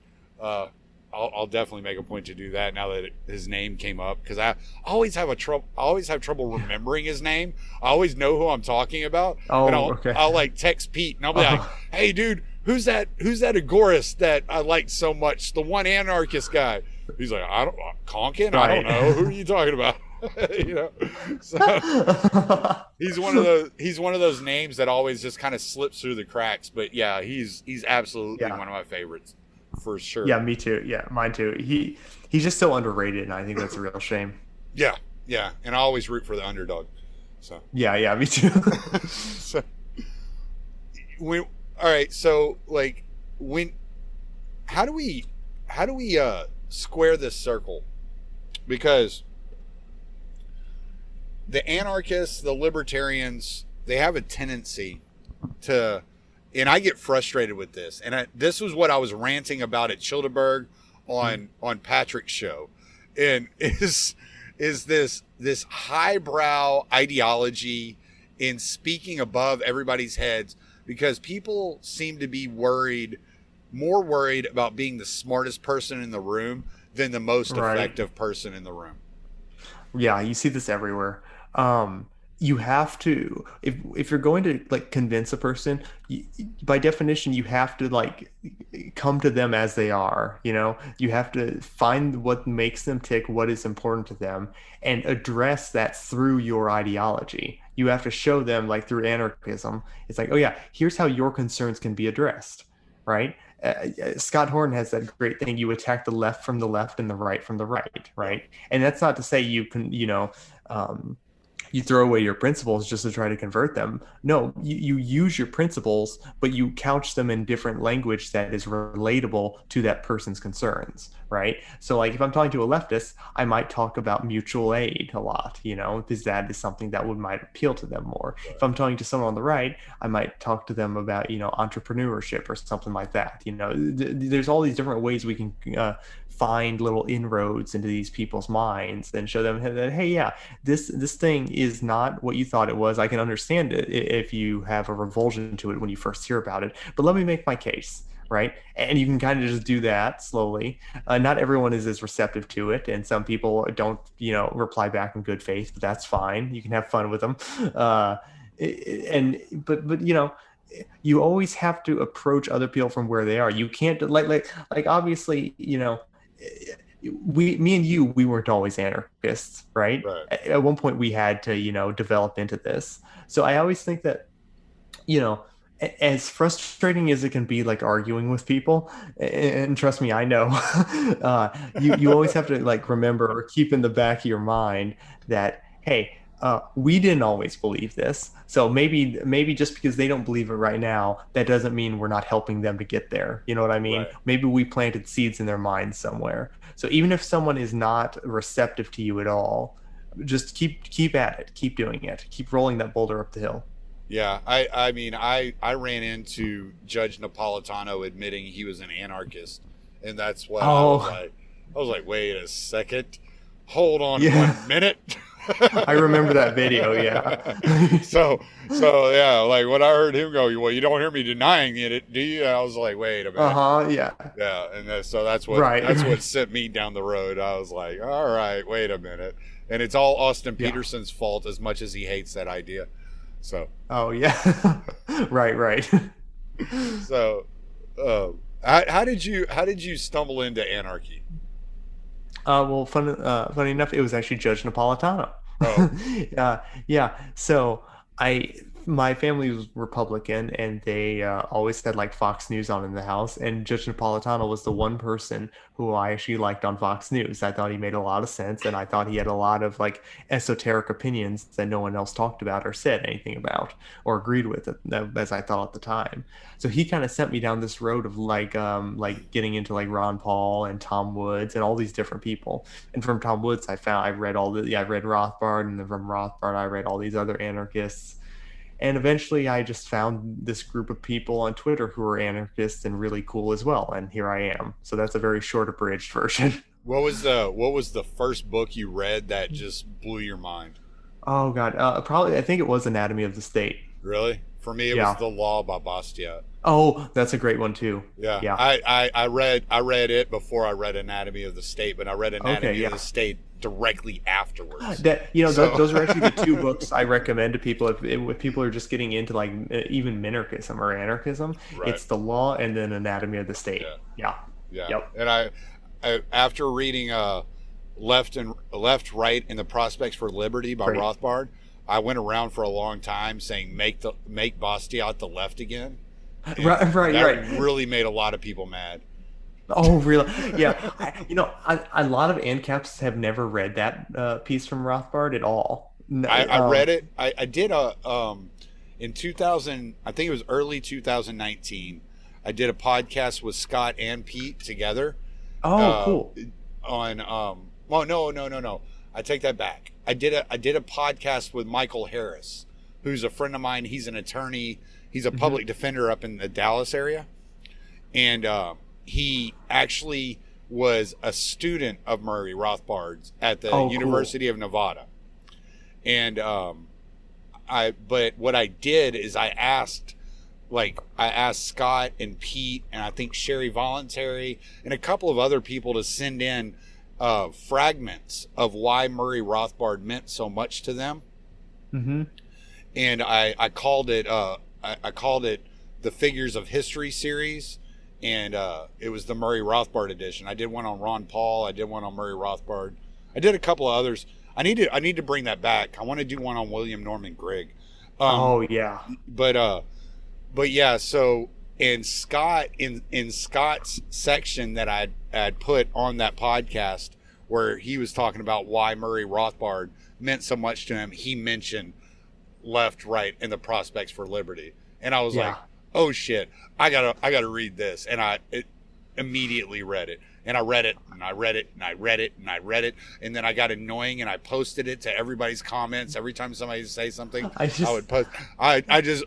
I'll definitely make a point to do that now that his name came up, because I always have trouble remembering his name. I always know who I'm talking about. Oh, and okay. I'll like text Pete and I'll be like, hey dude, who's that Agorist that I like so much? The one anarchist guy. He's like, Konkin? I don't know. Who are you talking about? So he's one of those names that always just kind of slips through the cracks. But yeah, he's absolutely one of my favorites. For sure. Yeah, me too. Yeah, mine too. He's just so underrated, and I think that's a real shame. Yeah, and I always root for the underdog. So yeah, me too. So all right, so like how do we square this circle? Because the anarchists, the libertarians, they have a tendency to. And I get frustrated with this. And this was what I was ranting about at Childeberg on Patrick's show. And is this highbrow ideology in speaking above everybody's heads, because people seem to be more worried about being the smartest person in the room than the most effective person in the room. Yeah, you see this everywhere. You have to, if you're going to like convince a person, by definition, you have to like come to them as they are. You have to find what makes them tick, what is important to them, and address that through your ideology. You have to show them, like through anarchism, it's like, oh yeah, here's how your concerns can be addressed, right? Scott Horton has that great thing: you attack the left from the left and the right from the right, right? And that's not to say you can, you throw away your principles just to try to convert them. No, you use your principles, but you couch them in different language that is relatable to that person's concerns, right? So, like, if I'm talking to a leftist, I might talk about mutual aid a lot, because that is something that might appeal to them more. Right. If I'm talking to someone on the right, I might talk to them about, entrepreneurship or something like that. There's all these different ways we can find little inroads into these people's minds and show them that, hey, yeah, this thing is not what you thought it was. I can understand it if you have a revulsion to it when you first hear about it, but let me make my case, right? And you can kind of just do that slowly. Not everyone is as receptive to it, and some people don't, reply back in good faith, but that's fine. You can have fun with them. But you always have to approach other people from where they are. You can't like obviously, me and you, we weren't always anarchists, right? At one point we had to, develop into this. So I always think that, as frustrating as it can be, like arguing with people, and trust me, I know, you always have to like remember or keep in the back of your mind that, hey, we didn't always believe this. So maybe just because they don't believe it right now, that doesn't mean we're not helping them to get there. You know what I mean? Right. Maybe we planted seeds in their minds somewhere. So even if someone is not receptive to you at all, just keep at it, keep doing it, keep rolling that boulder up the hill. Yeah, I mean, I ran into Judge Napolitano admitting he was an anarchist, and that's what I was like, wait a second, hold on 1 minute. I remember that video, yeah. so yeah, like when I heard him go, well, you don't hear me denying it, do you? And I was like, wait a minute. Yeah. Yeah, and that's what sent me down the road. I was like, all right, wait a minute. And it's all Austin Peterson's fault, as much as he hates that idea. So. Oh yeah. Right. So, how did you stumble into Anarchy? Well, funny enough, it was actually Judge Napolitano. Oh. Yeah. So my family was Republican, and they always had like Fox News on in the house. And Judge Napolitano was the one person who I actually liked on Fox News. I thought he made a lot of sense, and I thought he had a lot of like esoteric opinions that no one else talked about or said anything about or agreed with, as I thought at the time. So he kind of sent me down this road of like getting into like Ron Paul and Tom Woods and all these different people. And from Tom Woods, I read Rothbard, and then from Rothbard, I read all these other anarchists. And eventually I just found this group of people on Twitter who are anarchists and really cool as well. And here I am. So that's a very short abridged version. What was the first book you read that just blew your mind? Oh God. I think it was Anatomy of the State. Really? For me, it was The Law by Bastiat. Oh, that's a great one too. Yeah. I read it before I read Anatomy of the State, but I read Anatomy of the State directly afterwards. Those are actually the two books I recommend to people if people are just getting into like even minarchism or anarchism. Right. It's The Law and then Anatomy of the State. Yeah. Yep. And I after reading Left, Right, and the Prospects for Liberty by Rothbard, I went around for a long time saying make Bastiat the left again. And that really made a lot of people mad. Oh, really? Yeah. A lot of ANCAPs have never read that piece from Rothbard at all. I read it. I did in 2000, I think it was early 2019. I did a podcast with Scott and Pete together. Oh, cool. Well, no. I take that back. I did a podcast with Michael Harris, who's a friend of mine. He's an attorney. He's a public defender up in the Dallas area. And he actually was a student of Murray Rothbard's at the University of Nevada. And but what I did is I asked Scott and Pete and I think Sherry Voluntary and a couple of other people to send in fragments of why Murray Rothbard meant so much to them. Mm-hmm. And I called it the Figures of History series, and it was the Murray Rothbard edition. I did one on Ron Paul. I did one on Murray Rothbard. I did a couple of others. I need to bring that back. I want to do one on William Norman Grigg. But yeah. So in Scott's section that I'd put on that podcast where he was talking about why Murray Rothbard meant so much to him. He mentioned left, right, and the prospects for liberty. And I was like, oh shit, I gotta read this. And I immediately read it. And I read it, and I read it, and I read it, and I read it. And then I got annoying, and I posted it to everybody's comments. Every time somebody would say something, I would post. I just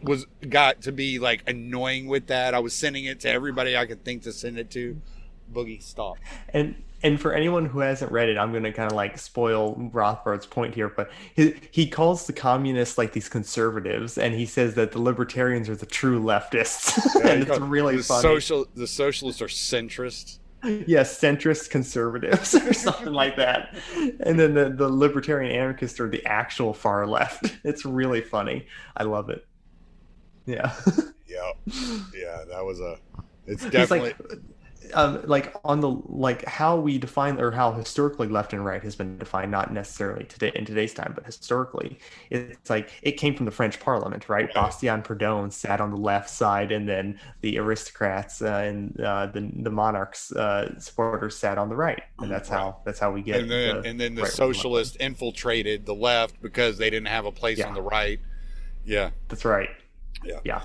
got to be like annoying with that. I was sending it to everybody I could think to send it to. Boogie, stop. And for anyone who hasn't read it, I'm going to kind of like spoil Rothbard's point here, but he calls the communists like these conservatives, and he says that the libertarians are the true leftists. Yeah, and it's really funny. The socialists are centrists. Yes, centrist conservatives or something like that. And then the libertarian anarchists are the actual far left. It's really funny. I love it. Yeah. Yeah, that was it's definitely like on the like how we define or how historically left and right has been defined, not necessarily today in today's time, but historically, it's like it came from the French Parliament, right? Bastien Perdon sat on the left side, and then the aristocrats and the monarchs supporters sat on the right, and that's how we get. And then the socialists infiltrated the left because they didn't have a place on the right. Yeah, that's right. Yeah.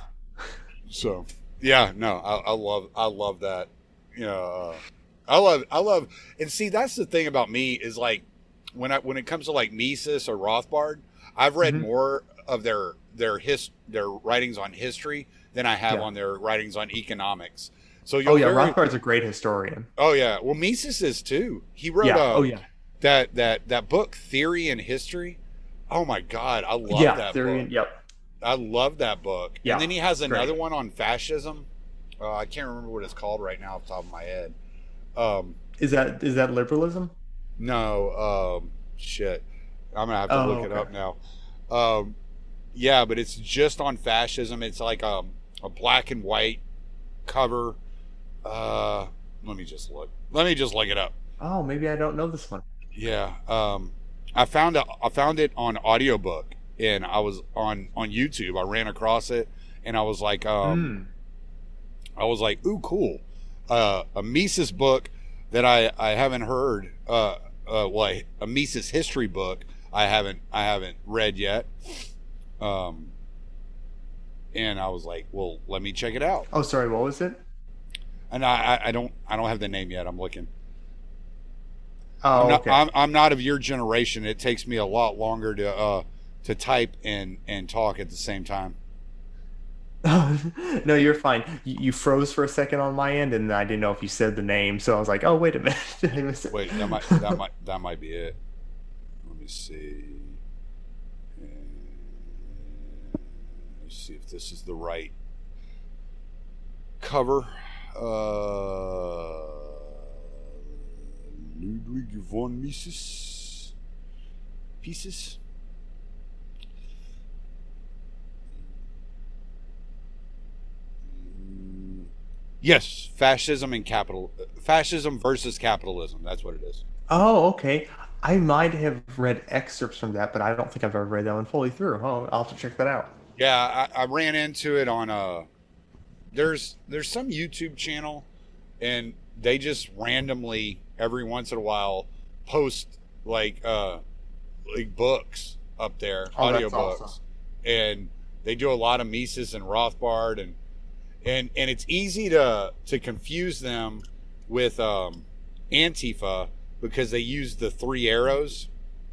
So yeah, no, I love that. You know, I love, and see, that's the thing about me is like when it comes to like Mises or Rothbard, I've read more of their writings on history than I have on their writings on economics. So Rothbard's a great historian. Oh yeah, well Mises is too. He wrote that book Theory and History. Oh my God, I love that book. I love that book. Yeah, and then he has another one on fascism. I can't remember what it's called right now off the top of my head. Is that liberalism? No. Shit. I'm gonna have to look it up now. Yeah, but it's just on fascism. It's like a black and white cover. Let me just look it up. Oh, maybe I don't know this one. Yeah. I found it on audiobook, and I was on YouTube. I ran across it, and I was like, ooh, cool. A Mises book that I haven't heard. A Mises history book I haven't read yet. And I was like, well, let me check it out. Oh, sorry, what was it? And I don't have the name yet. I'm looking. Oh, okay. I'm not of your generation. It takes me a lot longer to type and talk at the same time. No, you're fine. You froze for a second on my end, and I didn't know if you said the name, so I was like, "Oh, wait a minute." Wait, that might be it. Let me see. Let's see if this is the right cover. Ludwig von Mises Pieces. Yes, fascism versus capitalism. That's what it is. Oh, okay. I might have read excerpts from that, but I don't think I've ever read that one fully through. Oh, I'll have to check that out. Yeah, I ran into it on there's some YouTube channel, and they just randomly every once in a while post like books up there, audiobooks. Awesome. And they do a lot of Mises and Rothbard, and it's easy to confuse them with Antifa because they use the 3 arrows.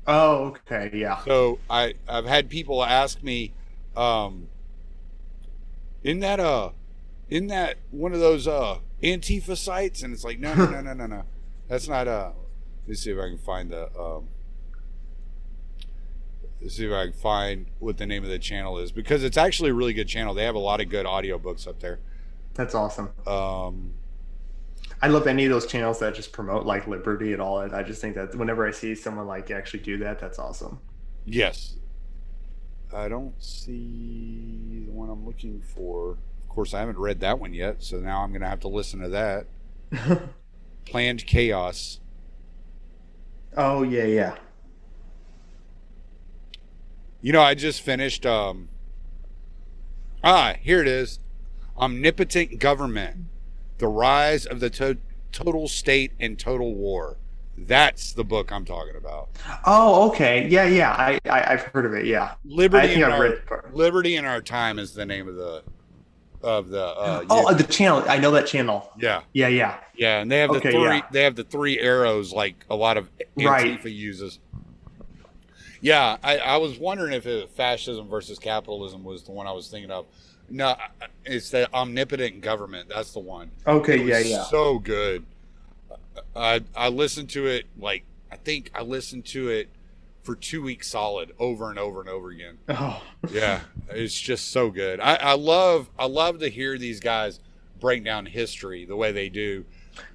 Oh, okay, yeah. So I've had people ask me, isn't that one of those Antifa sites? And it's like, no. That's not let me see if I can find let's see if I can find what the name of the channel is, because it's actually a really good channel. They have a lot of good audiobooks up there. That's awesome. I love any of those channels that just promote like liberty and all that. I just think that whenever I see someone like actually do that, that's awesome. Yes. I don't see the one I'm looking for. Of course, I haven't read that one yet, so now I'm going to have to listen to that. Planned Chaos. Oh, yeah. You know, I just finished, here it is. Omnipotent Government. The Rise of the Total State and Total War. That's the book I'm talking about. Oh, okay. Yeah, yeah. I've heard of it. Yeah. I Liberty think in I've read our it part. Liberty in Our Time is the name of the Oh, the channel. I know that channel. yeah. Yeah, yeah. Yeah, and they have Okay, yeah. the three arrows like a lot of Right. Antifa uses. Yeah, I was wondering if fascism versus capitalism was the one I was thinking of. No, it's the omnipotent government. That's the one. Okay, It yeah, was yeah. so good. I listened to it like I think I listened to it for 2 weeks solid, over and over and over again. Oh, Yeah, it's just so good. I love to hear these guys break down history the way they do.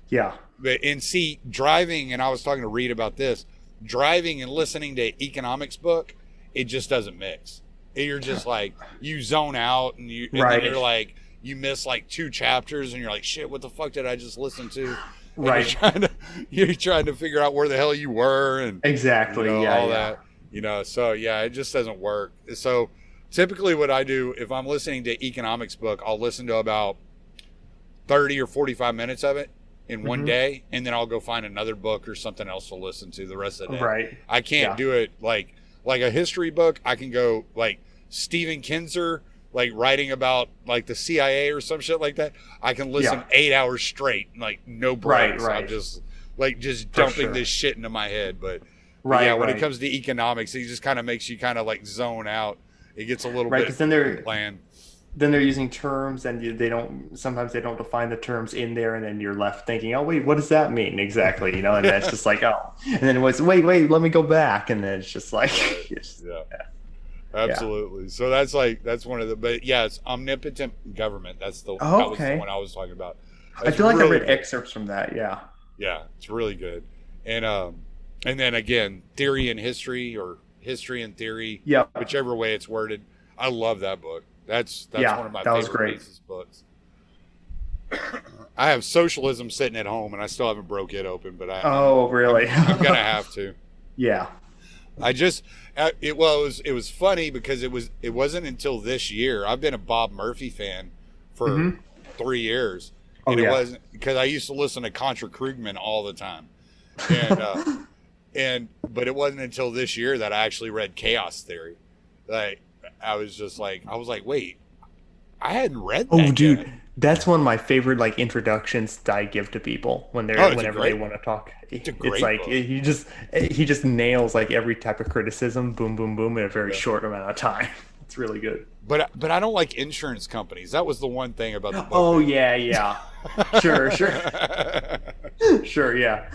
yeah. But and see, driving, and I was talking to Reed about this, driving and listening to economics book, it just doesn't mix. You're just like you zone out, and then Right. you're like you miss like 2 chapters, and you're like, shit, what the fuck did I just listen to? And Right. you're trying to figure out where the hell you were, and Exactly. Yeah, all yeah. that. So yeah, it just doesn't work. So typically, what I do if I'm listening to economics book, I'll listen to about 30 or 45 minutes of it in one day, and then I'll go find another book or something else to listen to the rest of the day. Right. I can't Yeah. do it like a history book. I can go like Stephen Kinzer, like writing about like the CIA or some shit like that. I can listen Yeah. 8 hours straight, like no Right, breaks. right. I'm just like just For dumping sure. this shit into my head. But Right. yeah, when right. it comes to economics, it just kind of makes you kind of like zone out. It gets a little Right, bit because then bland. they're using terms, and they don't sometimes they don't define the terms in there, and then you're left thinking, oh wait, what does that mean exactly? You know, and that's just like, oh, and then it was wait, let me go back, and then it's just like, it's- Yeah. Absolutely. So that's one of the, but yeah, it's omnipotent government. That was the Okay. one I was talking about. I It's feel like I really read good. excerpts from that. Yeah. Yeah, it's really good. And then again, theory and history, or history and theory, Yeah. whichever way it's worded. I love that book. That's Yeah, one of my that was favorite great. Mises books. I have socialism sitting at home, and I still haven't broke it open, but Oh, really? I'm gonna have to. Yeah. I just it was funny because it wasn't until this year. I've been a Bob Murphy fan for 3 years, Oh, and it yeah. wasn't because I used to listen to Contra Krugman all the time, and but it wasn't until this year that I actually read Chaos Theory. Like I was like, wait, I hadn't read that. Oh, dude, yet. that's one of my favorite like introductions that I give to people when they're Oh, it's a whenever great- they want to talk. a great It's like book. he just nails like every type of criticism, boom, boom, boom, in a very Yeah. short amount of time. It's really good. But I don't like insurance companies. That was the one thing about the book. Oh yeah, yeah. Sure, sure, yeah.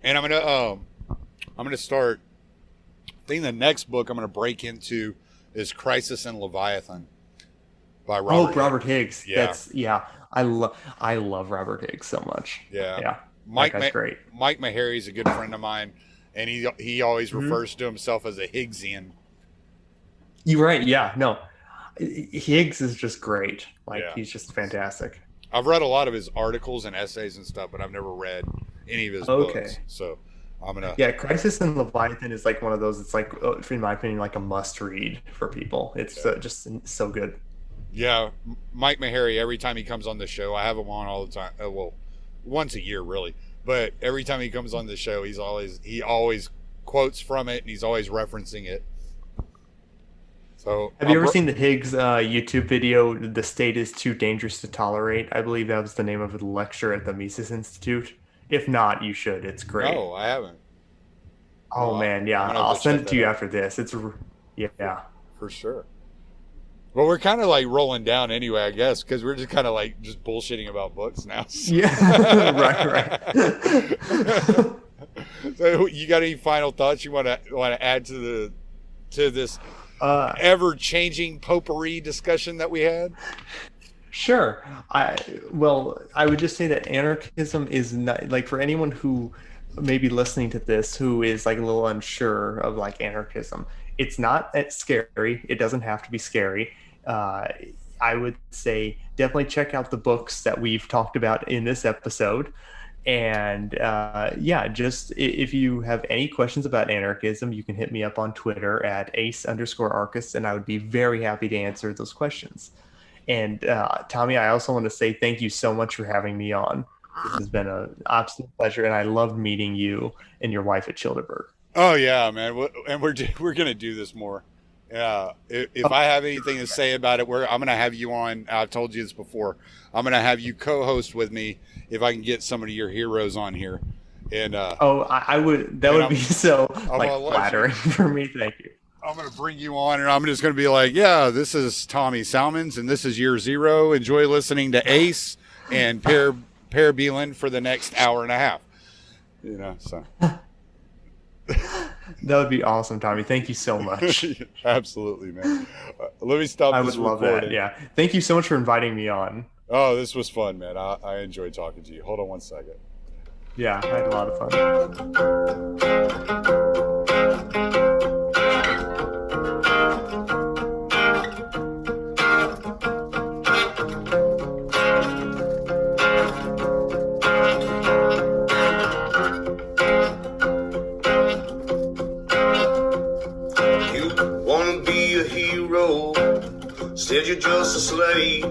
And I'm gonna start. I think the next book I'm gonna break into is Crisis and Leviathan by Robert. Robert Higgs. Yeah. That's I love Robert Higgs so much. Yeah. Yeah. Mike That guy's great. Mike Maharry's a good friend of mine, and he always Mm-hmm. refers to himself as a Higgsian. You're right. Yeah. No. Higgs is just great. Like Yeah. he's just fantastic. I've read a lot of his articles and essays and stuff, but I've never read any of his Okay. books. So I'm gonna. Yeah, Crisis and Leviathan is like one of those. It's like, in my opinion, like a must-read for people. It's just so good. Yeah, Mike Maharry. Every time he comes on the show, I have him on all the time. Well, once a year, really. But every time he comes on the show, he always quotes from it, and he's always referencing it. So, Have you ever seen the Higgs YouTube video? The state is too dangerous to tolerate. I believe that was the name of the lecture at the Mises Institute. If not, you should. It's great. No, I haven't. Oh Well, man, yeah. I'm gonna have I'll to send check it to you that out. after this. Yeah. For sure. Well, we're kind of like rolling down anyway, I guess, because we're just kind of like just bullshitting about books now. Yeah. right. So, you got any final thoughts you want to add to this Uh, ever-changing potpourri discussion that we had? Sure. I would just say that anarchism is not like for anyone who may be listening to this who is like a little unsure of like anarchism. It's not that scary. It doesn't have to be scary. I would say definitely check out the books that we've talked about in this episode. And just if you have any questions about anarchism, you can hit me up on Twitter at ace_archist, and I would be very happy to answer those questions. And Tommy, I also want to say thank you so much for having me on. This has been an absolute pleasure, and I loved meeting you and your wife at Childeberg. Oh yeah, man, and we're gonna do this more. Yeah, if I have anything to say about it, I'm gonna have you on. I've told you this before. I'm gonna have you co-host with me if I can get some of your heroes on here. And I would. That would be so like flattering you. for me. Thank you. I'm gonna bring you on, and I'm just gonna be like, yeah, this is Tommy Salmons, and this is year 0. Enjoy listening to Ace and Per Beelan for the next hour and a half. You know, so. That would be awesome, Tommy. Thank you so much. Absolutely, man. Let me stop this recording. I would love that. Yeah. Thank you so much for inviting me on. Oh, this was fun, man. I enjoyed talking to you. Hold on one second. Yeah, I had a lot of fun. Said you're just a slave.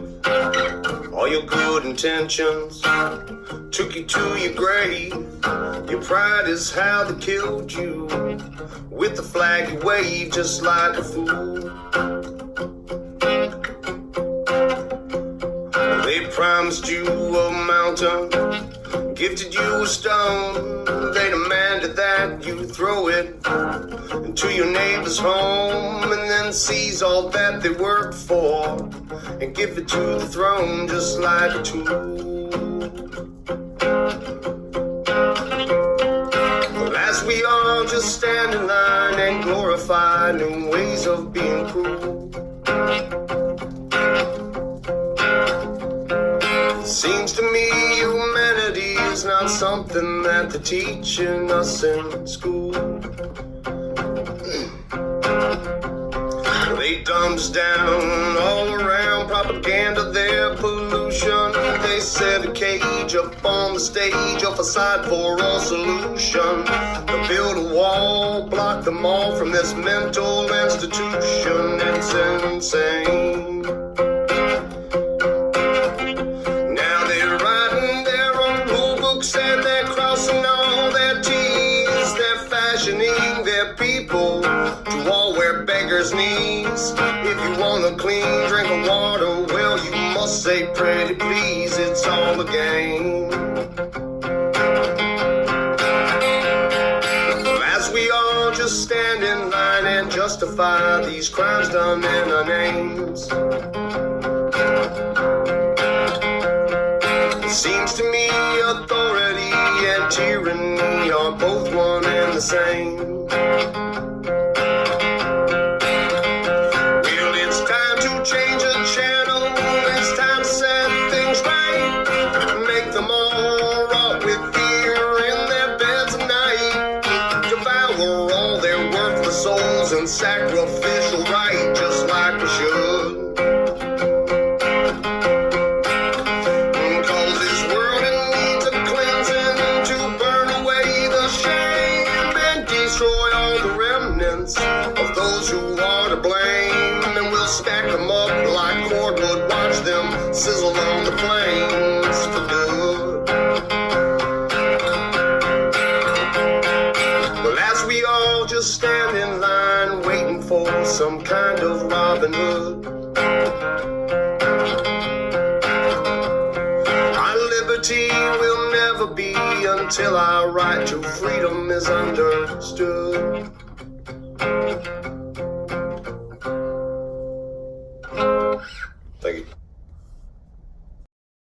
All your good intentions took you to your grave. Your pride is how they killed you. With the flag you waved just like a fool. They promised you a mountain, gifted you a stone. They demanded that you throw it into your neighbor's home, and then seize all that they worked for and give it to the throne just like a tool. Well, as we all just stand in line and glorify new ways of being cruel, it seems to me humanity is not something that they're teaching us in school. They dumbed us down all around, propaganda, their pollution. They set a cage up on the stage, a facade for all solution. They build a wall, block them all from this mental institution. It's insane. Now they're writing their own rule books and they're crossing all their T's. They're fashioning their people to all wear beggars' knees. If you want a clean drink of water, well, you must say pretty please. It's all a game. As we all just stand in line and justify these crimes done in our names, it seems to me authority and tyranny are both one and the same. Sacrificial right, just like we should. Cause this world needs a cleansing to burn away the shame and destroy all the remnants of those who are to blame. And we'll stack them up like cordwood, watch them sizzle on the flames for good. Well, as we all just stand in line waiting for some kind of Robin Hood, our liberty will never be until our right to freedom is understood.